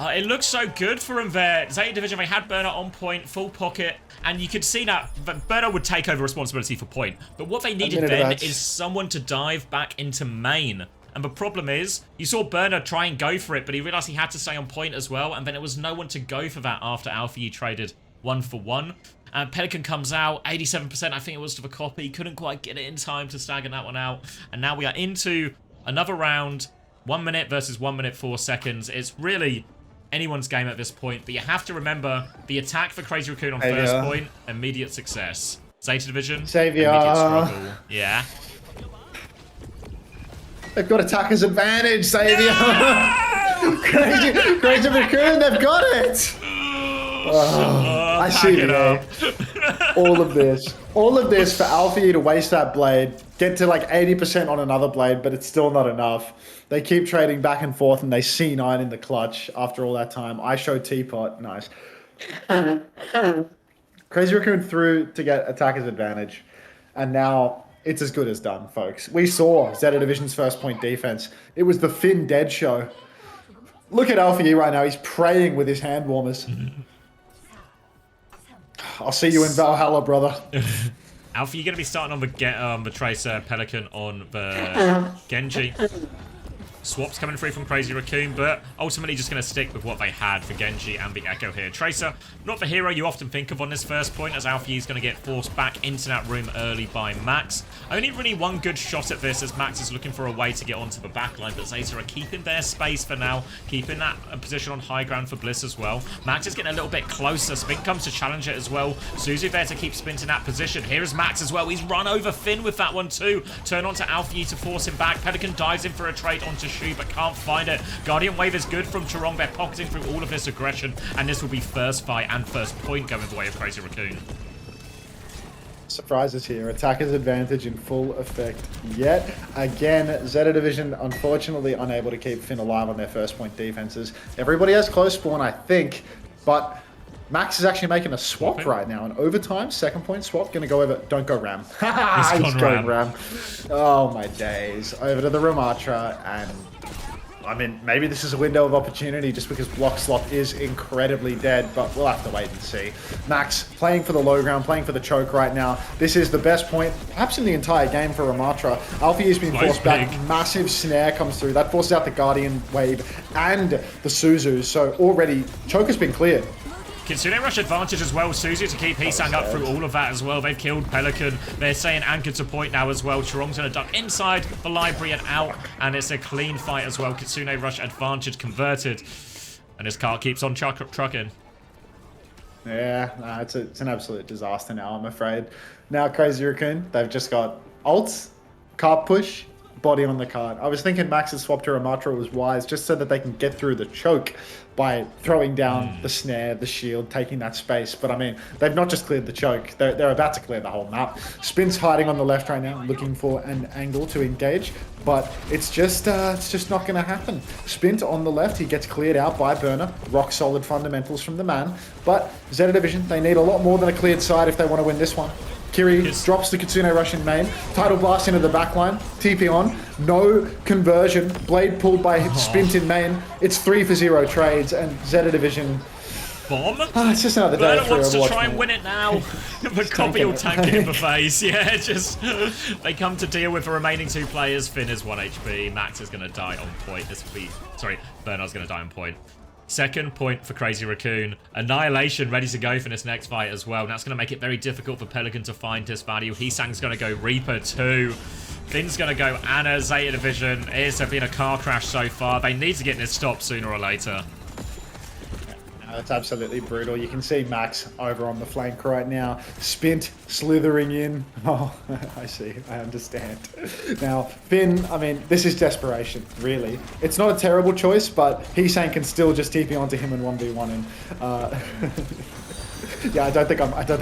It looks so good for him there. Zeta Division, they had Burner on point, full pocket, and you could see that Burner would take over responsibility for point. But what they needed then is someone to dive back into main. And the problem is, you saw Burner try and go for it, but he realized he had to stay on point as well, and then there was no one to go for that after Alfie traded 1-for-1. And Pelican comes out, 87%, I think it was to the copy. Couldn't quite get it in time to stagger that one out. And now we are into another round. 1 minute versus 1 minute 4 seconds. It's really anyone's game at this point, but you have to remember the attack for Crazy Raccoon on first point, immediate success. Zeta Division, Savior. immediate struggle. Yeah. They've got attacker's advantage, Savior. Crazy Raccoon, they've got it. I see it. All of this for Alfie to waste that blade, get to like 80% on another blade, but it's still not enough. They keep trading back and forth, and they C9 in the clutch after all that time. I show teapot, nice. Crazy Raccoon through to get attacker's advantage, and now it's as good as done, folks. We saw Zeta Division's first point defense. It was the Finn dead show. Look at Alfie right now. He's praying with his hand warmers. I'll see you in Valhalla, brother. Alfie, you're going to be starting on the Tracer, Pelican on the Genji. Swaps coming through from Crazy Raccoon, but ultimately just going to stick with what they had for Genji and the Echo here. Tracer, not the hero you often think of on this first point, as Alfie is going to get forced back into that room early by Max. Only really one good shot at this, as Max is looking for a way to get onto the backline, but Zeta are keeping their space for now, keeping that position on high ground for Bliss as well. Max is getting a little bit closer. Spin comes to challenge it as well. Suzu there to keep Spin in that position. Here is Max as well. He's run over Finn with that one too. Turn on to Alfie to force him back. Pelican dives in for a trade onto Shu, but can't find it. Guardian Wave is good from Chorong. They're pocketing through all of this aggression, and this will be first fight and first point going the way of Crazy Raccoon. Surprises here. Attacker's advantage in full effect yet again. Zeta Division unfortunately unable to keep Finn alive on their first point defenses. Everybody has close spawn, I think, but Max is actually making a swap right now. An overtime second point swap. Gonna go over. Don't go Ram. He's going Ram. Oh my days. Over to the Ramatra, and I mean, maybe this is a window of opportunity just because block slot is incredibly dead, but we'll have to wait and see. Max playing for the low ground, playing for the choke right now. This is the best point, perhaps in the entire game for Ramatra. Alfie has been forced back. Massive snare comes through. That forces out the Guardian Wave and the Suzu. So already, choke has been cleared. Kitsune rush advantage as well. Suzu to keep Hisang up through all of that as well. They've killed Pelican. They're saying anchor to point now as well. Chorong's going to duck inside the library and out. And it's a clean fight as well. Kitsune rush advantage converted. And this car keeps on trucking. Yeah, it's an absolute disaster now, I'm afraid. Now Crazy Raccoon, they've just got ults, cart push, body on the cart. I was thinking Max's swap to Ramatra was wise, just so that they can get through the choke by throwing down the snare, the shield, taking that space. But I mean, they've not just cleared the choke, they're about to clear the whole map. Spin's hiding on the left right now, looking for an angle to engage, but it's just not going to happen. Spin on the left, he gets cleared out by Burner. Rock solid fundamentals from the man. But Zeta Division, they need a lot more than a cleared side if they want to win this one. Kiri drops the Kitsune rush in main. Tidal Blast into the backline. TP on. No conversion. Blade pulled by Spint in main. It's 3 for 0 trades, and Zeta Division... Bomb? It's just another day. Burner wants to try and win it now. The copy will tank it in the face. Yeah, just... They come to deal with the remaining 2 players. Finn is 1 HP. Max is going to die on point. This will be... Sorry, Burner's going to die on point. Second point for Crazy Raccoon. Annihilation ready to go for this next fight as well. And that's going to make it very difficult for Pelican to find his value. Hisang's going to go Reaper too. Finn's going to go Anna. Zeta Division. It's been a car crash so far. They need to get this stopped sooner or later. It's absolutely brutal. You can see Max over on the flank right now. Spint slithering in. Oh, I see. I understand. Now, Finn, I mean, this is desperation, really. It's not a terrible choice, but Hisang can still just TP onto him and 1v1 him. Yeah, I don't think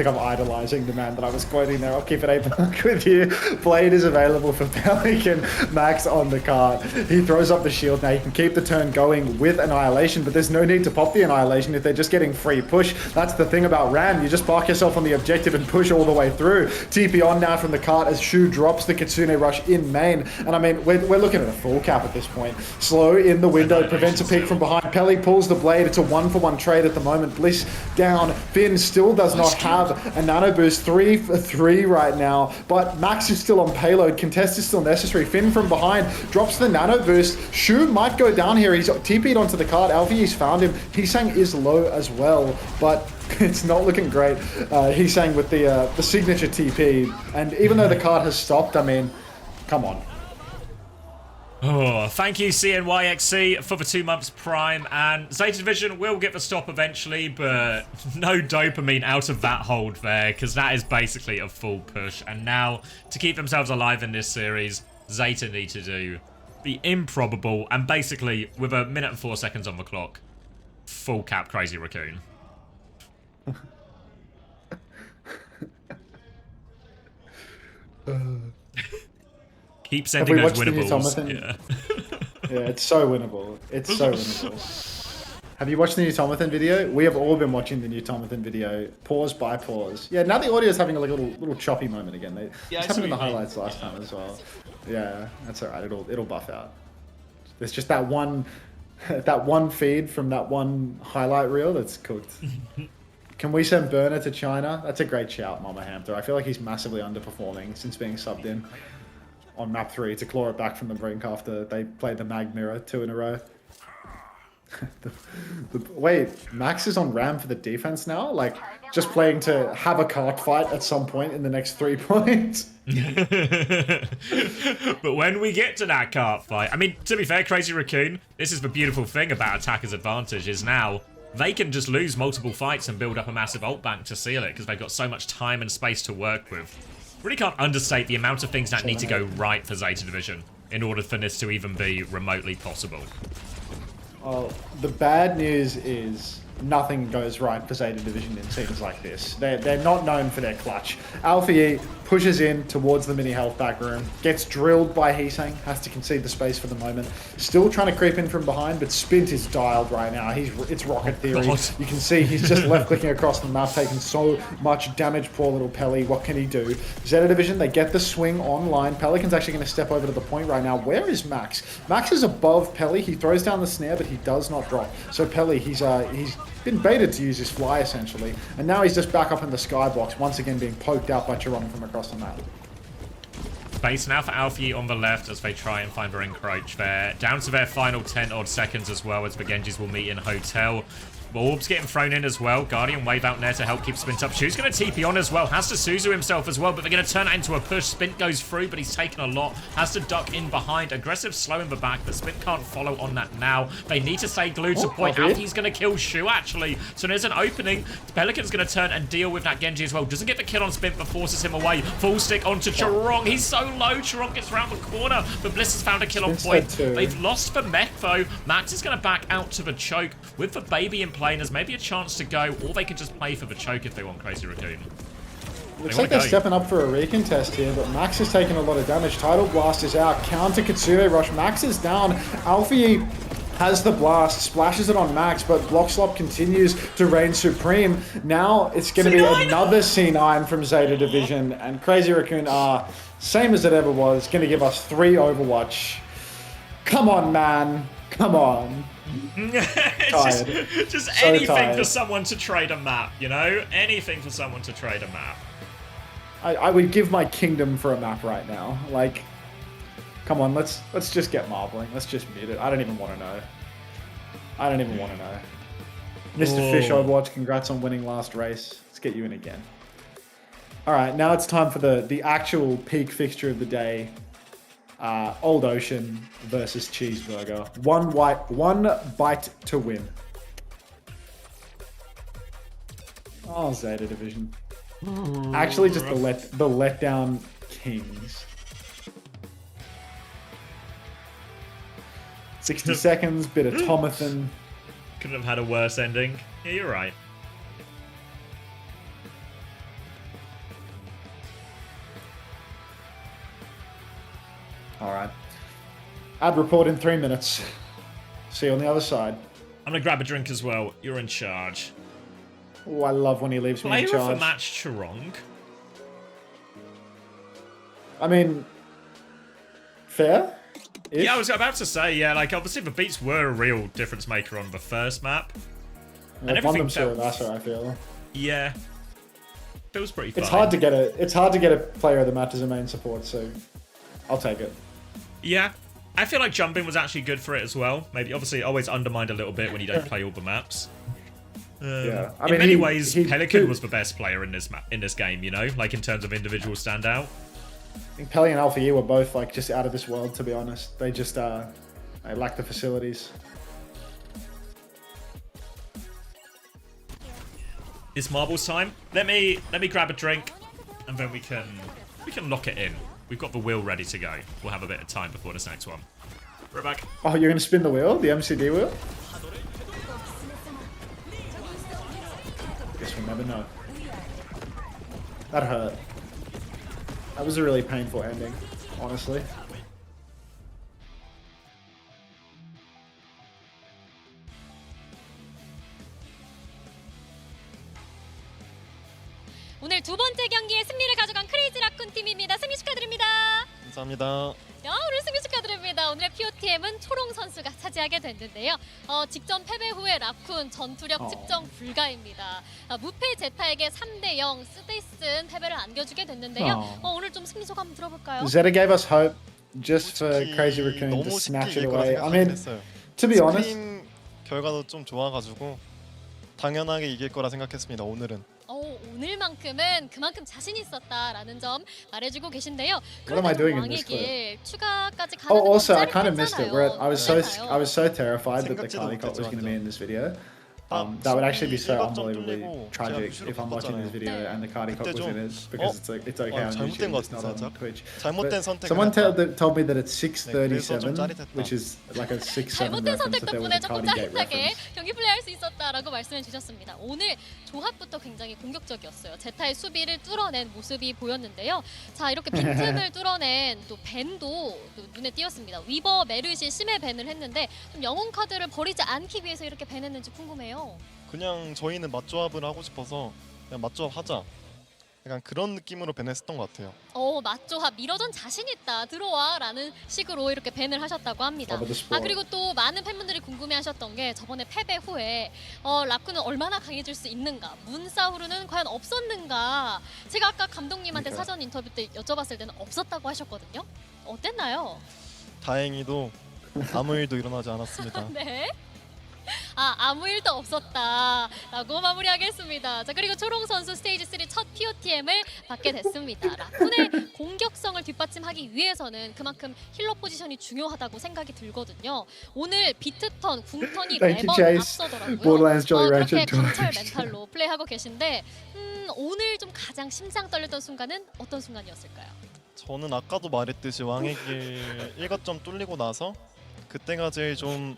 I'm idolizing the man that I was quoting there. I'll keep it A-Buck with you. Blade is available for Pelican. Max on the card. He throws up the shield. Now he can keep the turn going with Annihilation, but there's no need to pop the Annihilation if they're just getting free push. That's the thing about Ram. You just park yourself on the objective and push all the way through. TP on now from the cart as Shu drops the Kitsune rush in main. And I mean, we're looking at a full cap at this point. Slow in the window, prevents a pick from behind. Pelly pulls the blade. It's a 1-for-1 trade at the moment. Bliss down. Finn still does not have a nano boost. 3 for 3 right now, but Max is still on payload. Contest is still necessary. Finn from behind drops the nano boost. Shu might go down here. He's TP'd onto the card. Alfie's found him. Hisang is low as well, but it's not looking great. Hisang with the signature TP, and even though the card has stopped, I mean, come on. Oh, thank you, CNYXC, for the 2 months Prime. And Zeta Division will get the stop eventually, but no dopamine out of that hold there, because that is basically a full push. And now, to keep themselves alive in this series, Zeta need to do the improbable, and basically, with 1 minute and 4 seconds on the clock, full cap Crazy Raccoon. Keep sending those winnables. Yeah. Yeah, it's so winnable. It's so winnable. Have you watched the new Tomathan video? We have all been watching the new Tomathan video, pause by pause. Yeah, now the audio is having a little choppy moment again. It's happened in the highlights last time as well. Yeah, that's alright. It'll buff out. There's just that one feed from that one highlight reel that's cooked. Can we send Burner to China? That's a great shout, Mama Hamter. I feel like he's massively underperforming since being subbed in on map 3 to claw it back from the brink after they played the Mag Mirror 2 in a row. Wait, Max is on Ram for the defense now? Like, just playing to have a cart fight at some point in the next 3 points? But when we get to that cart fight, I mean, to be fair, Crazy Raccoon, this is the beautiful thing about Attacker's advantage, is now they can just lose multiple fights and build up a massive ult bank to seal it, because they've got so much time and space to work with. Really can't understate the amount of things that need to go right for Zeta Division in order for this to even be remotely possible. Well, the bad news is nothing goes right for Zeta Division in scenes like this. They're not known for their clutch. Alpha E pushes in towards the mini health back room, gets drilled by Heesang, has to concede the space for the moment. Still trying to creep in from behind, but Spint is dialed right now. It's Rocket Theory. You can see he's just left clicking across the map, taking so much damage. Poor little Pelly. What can he do? Zeta Division, they get the swing online. Pelican's actually going to step over to the point right now. Where is Max? Max is above Pelly. He throws down the snare, but he does not drop. So Pelly, he's been baited to use his fly essentially, and now he's just back up in the skybox, once again being poked out by Chiron from across the map. Space now for Alfie on the left as they try and find their encroach there. Down to their final 10 odd seconds as well, as the Genjis will meet in Hotel. Orbs getting thrown in as well. Guardian wave out there to help keep Spint up. Shu's going to TP on as well. Has to Suzu himself as well, but they're going to turn it into a push. Spint goes through, but he's taken a lot. Has to duck in behind. Aggressive slow in the back, but Spint can't follow on that now. They need to stay glued to point out. He's going to kill Shu, actually. So there's an opening. Pelican's going to turn and deal with that Genji as well. Doesn't get the kill on Spint, but forces him away. Full stick onto Charong. He's so low. Charong gets around the corner, but Bliss has found a kill on point. They've lost for Mech, though. Max is going to back out to the choke with the baby in play, and there's maybe a chance to go, or they can just play for the choke if they want Crazy Raccoon. Looks like they're stepping up for a recontest here, but Max is taking a lot of damage. Tidal Blast is out. Counter Kitsune Rush. Max is down. Alfie has the blast, splashes it on Max, but Blockslop continues to reign supreme. Now it's going to be another C9 from Zeta Division, and Crazy Raccoon are, same as it ever was, going to give us 3 Overwatch. Come on, man. Come on. just so anything tired. For someone to trade a map, you know? Anything for someone to trade a map. I would give my kingdom for a map right now. Like, come on, let's just get marbling. Let's just beat it. I don't even want to know. I don't even want to know. Mr. Fish Overwatch, congrats on winning last race. Let's get you in again. All right, now it's time for the actual peak fixture of the day. Old Ocean versus Cheeseburger. One bite to win. Oh, Zeta Division. Actually, just the letdown kings. 60 seconds, bit of Tomathan. Couldn't have had a worse ending. Yeah, you're right. All right. Ad report in 3 minutes. See you on the other side. I'm going to grab a drink as well. You're in charge. Oh, I love when he leaves me in charge. Player of the match, Charong. I mean, fair? Yeah, I was about to say, yeah, like, obviously the beats were a real difference maker on the first map. Yeah, and everything felt... I feel. Yeah. Feels pretty fun. It's hard to get a player of the match as a main support, so I'll take it. Yeah. I feel like jumping was actually good for it as well. Maybe, obviously, always undermined a little bit when you don't play all the maps. Yeah, I mean, in many ways, Pelican was the best player in this game, you know? Like, in terms of individual standout. I think Pelly and Alpha E were both like just out of this world, to be honest. They just they lack the facilities. It's marbles time. Let me grab a drink, and then we can lock it in. We've got the wheel ready to go. We'll have a bit of time before this next one. We're back. Oh, you're gonna spin the wheel, the MCD wheel? Guess we'll never know. That hurt. That was a really painful ending, honestly. 오늘 두 번째 경기에 승리를 가져간 크레이지 라쿤 팀입니다. 승리 축하드립니다. 감사합니다. 오늘 승리 축하드립니다. 오늘의 POTM은 초롱 선수가 차지하게 됐는데요. 직전 패배 후에 라쿤 전투력 측정 불가입니다. 무패 제타에게 3대0 쓰디쓴 패배를 안겨주게 됐는데요. 오늘 좀 승리 소감 들어볼까요? Zeta gave us hope just for Crazy Raccoon to 너무 snatch 쉽게 it 이길 거라 away. I 생각하긴 mean, 했어요. to be honest, 스크림 결과도 좀 좋아가지고 당연하게 이길 거라 생각했습니다. 오늘은. 오늘만큼은 그만큼 자신 있었다라는 점 말해주고 계신데요. What am I doing in 왕의 this 길 추가까지 가는 oh, 건 also, I kind of missed it. 짜릿했잖아요. I was so terrified that the 생각지도 Carly Cop was going to be 못했죠, in this video. That would actually be so 일곱 점 unbelievably 뚫리고 tragic 제가 if I'm watching this video 네. and the Cardi Cop 그때 was in 좀, it because it's okay on 잘못된 YouTube, 것 it's not 같은데, on 살짝. Twitch. 잘못된 But 선택을 someone 했다. told me that it's 그래서 좀 6:37, 짜릿했다. which is like a 6-7 잘못된 선택 reference if there was 덕분에 a 조금 Cardi Gate 짜릿하게 reference. 경기 플레이할 수 있었다라고 말씀해 주셨습니다. 오늘 조합부터 굉장히 공격적이었어요. 제타의 수비를 뚫어낸 모습이 보였는데요. 자, 이렇게 빈틈을 뚫어낸 또 벤도 또 눈에 띄었습니다. 위버, 메르시, 심해 벤을 했는데 좀 영웅 카드를 버리지 않기 위해서 이렇게 벤했는지 궁금해요. 그냥 저희는 맞조합을 하고 싶어서 그냥 맞조합 하자. 약간 그런 느낌으로 밴했었던 것 같아요. 맞조합 미러전 자신 있다 들어와 라는 식으로 이렇게 밴을 하셨다고 합니다. Top of the sport. 그리고 또 많은 팬분들이 궁금해하셨던 게 저번에 패배 후에 라쿠는 얼마나 강해질 수 있는가, 문사우르는 과연 없었는가. 제가 아까 감독님한테 그러니까요. 사전 인터뷰 때 여쭤봤을 때는 없었다고 하셨거든요. 어땠나요? 다행히도 아무 일도 일어나지 않았습니다. 네. 아무 일도 없었다라고 마무리하겠습니다. 자, 그리고 초롱 선수 스테이지 3 첫 POTM을 받게 됐습니다. 라쿤의 공격성을 뒷받침하기 위해서는 그만큼 힐러 포지션이 중요하다고 생각이 들거든요. 오늘 비트턴, 궁턴이 Thank you, 매번 Chase. 앞서더라고요. Borderlands Jolly 그렇게 Rancher 강철 George. 멘탈로 플레이하고 계신데 오늘 좀 가장 심장 떨렸던 순간은 어떤 순간이었을까요? 저는 아까도 말했듯이 왕의 길 1거점 뚫리고 나서 그때가 제일 좀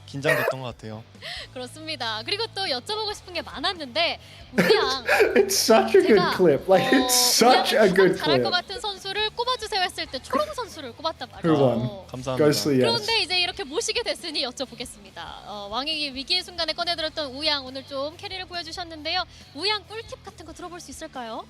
긴장됐던 것 같아요. 그렇습니다. 그리고 또 여쭤보고 싶은 게 많았는데 우양 It's such a good 제가 clip. Like it's such a good 잘할 것 clip. 같은 선수를 꼽아주세요 했을 때 초롱 선수를 꼽았단 Who 말이에요. won? 감사합니다. Ghostly yes. 그런데 이제 이렇게 모시게 됐으니 여쭤보겠습니다. 왕의 위기의 순간에 꺼내들었던 우양 오늘 좀 캐리를 보여주셨는데요. 우양 꿀팁 같은 거 들어볼 수 있을까요?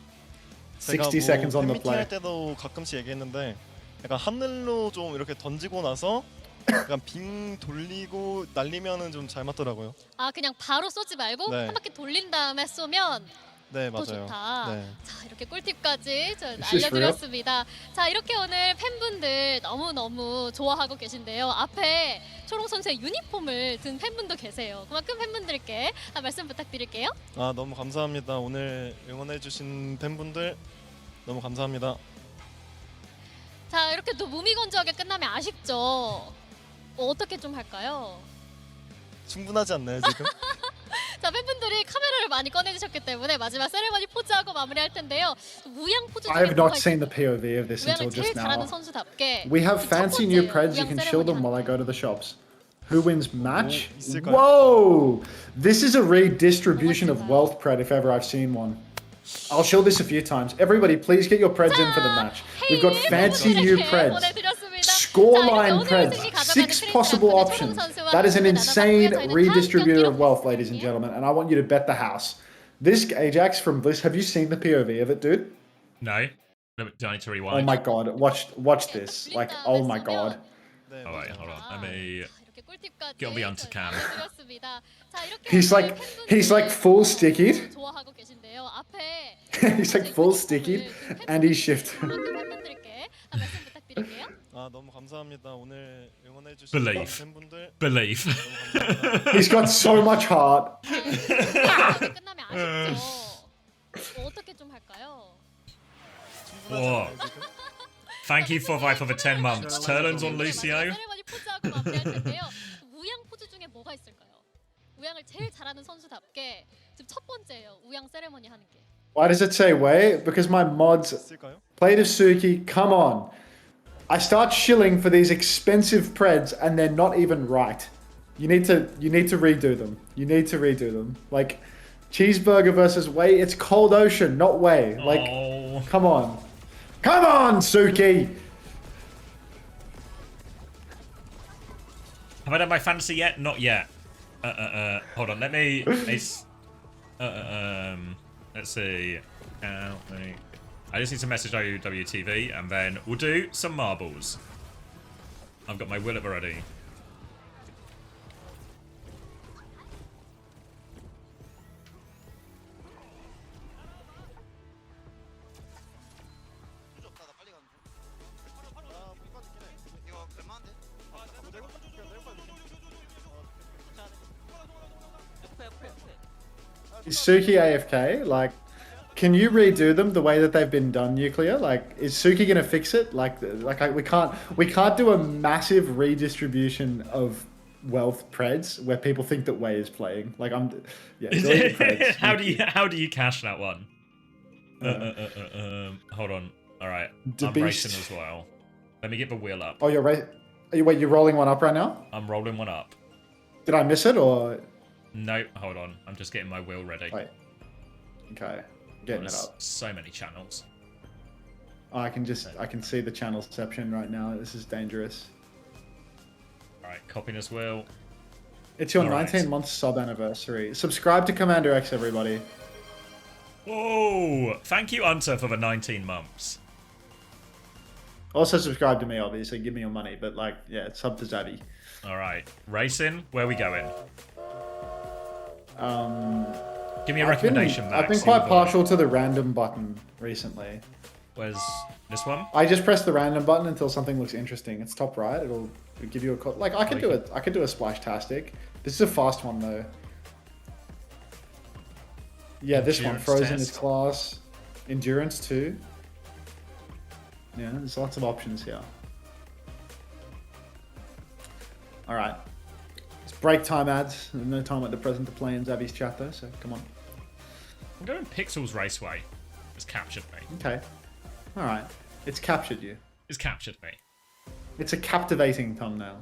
60 seconds on the 팬미팅 할 play. 때도 가끔씩 얘기했는데 약간 하늘로 좀 이렇게 던지고 나서 약간 빙 돌리고 날리면은 좀 잘 맞더라고요. 그냥 바로 쏘지 말고 네. 한 바퀴 돌린 다음에 쏘면 네, 더 맞아요. 좋다. 네. 자, 이렇게 꿀팁까지 저 Is this 알려드렸습니다. 자, 이렇게 오늘 팬분들 너무너무 좋아하고 계신데요. 앞에 초롱 선수의 유니폼을 든 팬분도 계세요. 그만큼 팬분들께 말씀 부탁드릴게요. 너무 감사합니다. 오늘 응원해주신 팬분들 너무 감사합니다. 자, 이렇게 또 무미건조하게 끝나면 아쉽죠. 어떻게 좀 할까요? 충분하지 않나요 지금? 자, 팬분들이 카메라를 많이 꺼내주셨기 때문에 마지막 세레머니 포즈하고 마무리할 텐데요. 우양 포즈 I have not seen the POV of this 우양을 until 제일 just 잘하는 now. 선수답게 We have 첫 fancy 번째 new preds. You 우양 can shield them 세레머니 while I go to the shops. Who wins match? 있을까요? Whoa! This is a redistribution of wealth pred if ever I've seen one. I'll show this a few times. Everybody, please get your preds in for the match. We've got fancy new preds. Scoreline preds. 6 possible options. That is an insane redistributor of wealth, ladies and gentlemen, and I want you to bet the house. This Ajax from Bliss, have you seen the POV of it, dude? No. Do I need to Oh rewind? my god, watch this. Like, oh my god. 네, All right, 맞아요. hold on. Let me 이렇게 꿀팁까지 get on the onto cam. 알려드렸습니다. 자, 이렇게 He's 오늘 like 팬분들이 full sticky. 좋아하고 계신데요. 앞에 He's like full sticky and he's shifted. 팬분들께 말씀 부탁드릴게요. 너무 감사합니다. 오늘 응원해주신 Believe. 팬분들 believe. 너무 감사합니다. He's got so much heart. 이렇게 끝나면 아쉽죠. 어떻게 좀 할까요? Whoa. Thank you for for the 10 months. Turlins on Lucio. 세레머니 포즈하고 마무리할 텐데요. 우양 포즈 중에 뭐가 있을까요? 우양을 제일 잘하는 선수답게 지금 첫 번째예요. 우양 세레머니 하는 게. Why does it say wait? Because my mods 있을까요? played as Suki. Come on. I start shilling for these expensive preds and they're not even right. You need to redo them. You need to redo them. Like cheeseburger versus whey. It's cold ocean, not whey. Like, Oh. come on. Come on, Suki. Have I done my fantasy yet? Not yet. Hold on. Let me. Let's see. I just need to message OWTV and then we'll do some marbles. I've got my will up already. Is Suki AFK? Like, can you redo them the way that they've been done, Nuclear? Like, is Suki gonna fix it? We can't do a massive redistribution of wealth preds where people think that Wei is playing. Like, delete the preds. How do you cash that one? Hold on. All right, I'm racing as well. Let me get the wheel up. Oh, you're rolling one up right now? I'm rolling one up. Did I miss it or? No, hold on. I'm just getting my wheel ready. Wait. Okay, getting it up. So many channels. Oh, I can see the channelception right now. This is dangerous. All right, copying this wheel. It's your All right. 19-month sub anniversary. Subscribe to CommanderX, everybody. Oh, thank you, Unter, for the 19 months. Also subscribe to me, obviously. Give me your money, but like, yeah, sub to Zavi. All right, racing. Where are we going? Give me a recommendation, Max. I've been quite partial to the random button recently. Where's this one? I just press the random button until something looks interesting. It's top right. It'll give you a like. I could do it. I could do a splash-tastic. This is a fast one though. Yeah, this one. Endurance Frozen is test. class. Endurance too. Yeah, there's lots of options here. All right. It's break time ads. There's no time at the present to play in Zavi's chat though, so come on. I'm going Pixels Raceway. It's captured me. Okay. All right. It's captured you. It's captured me. It's a captivating thumbnail.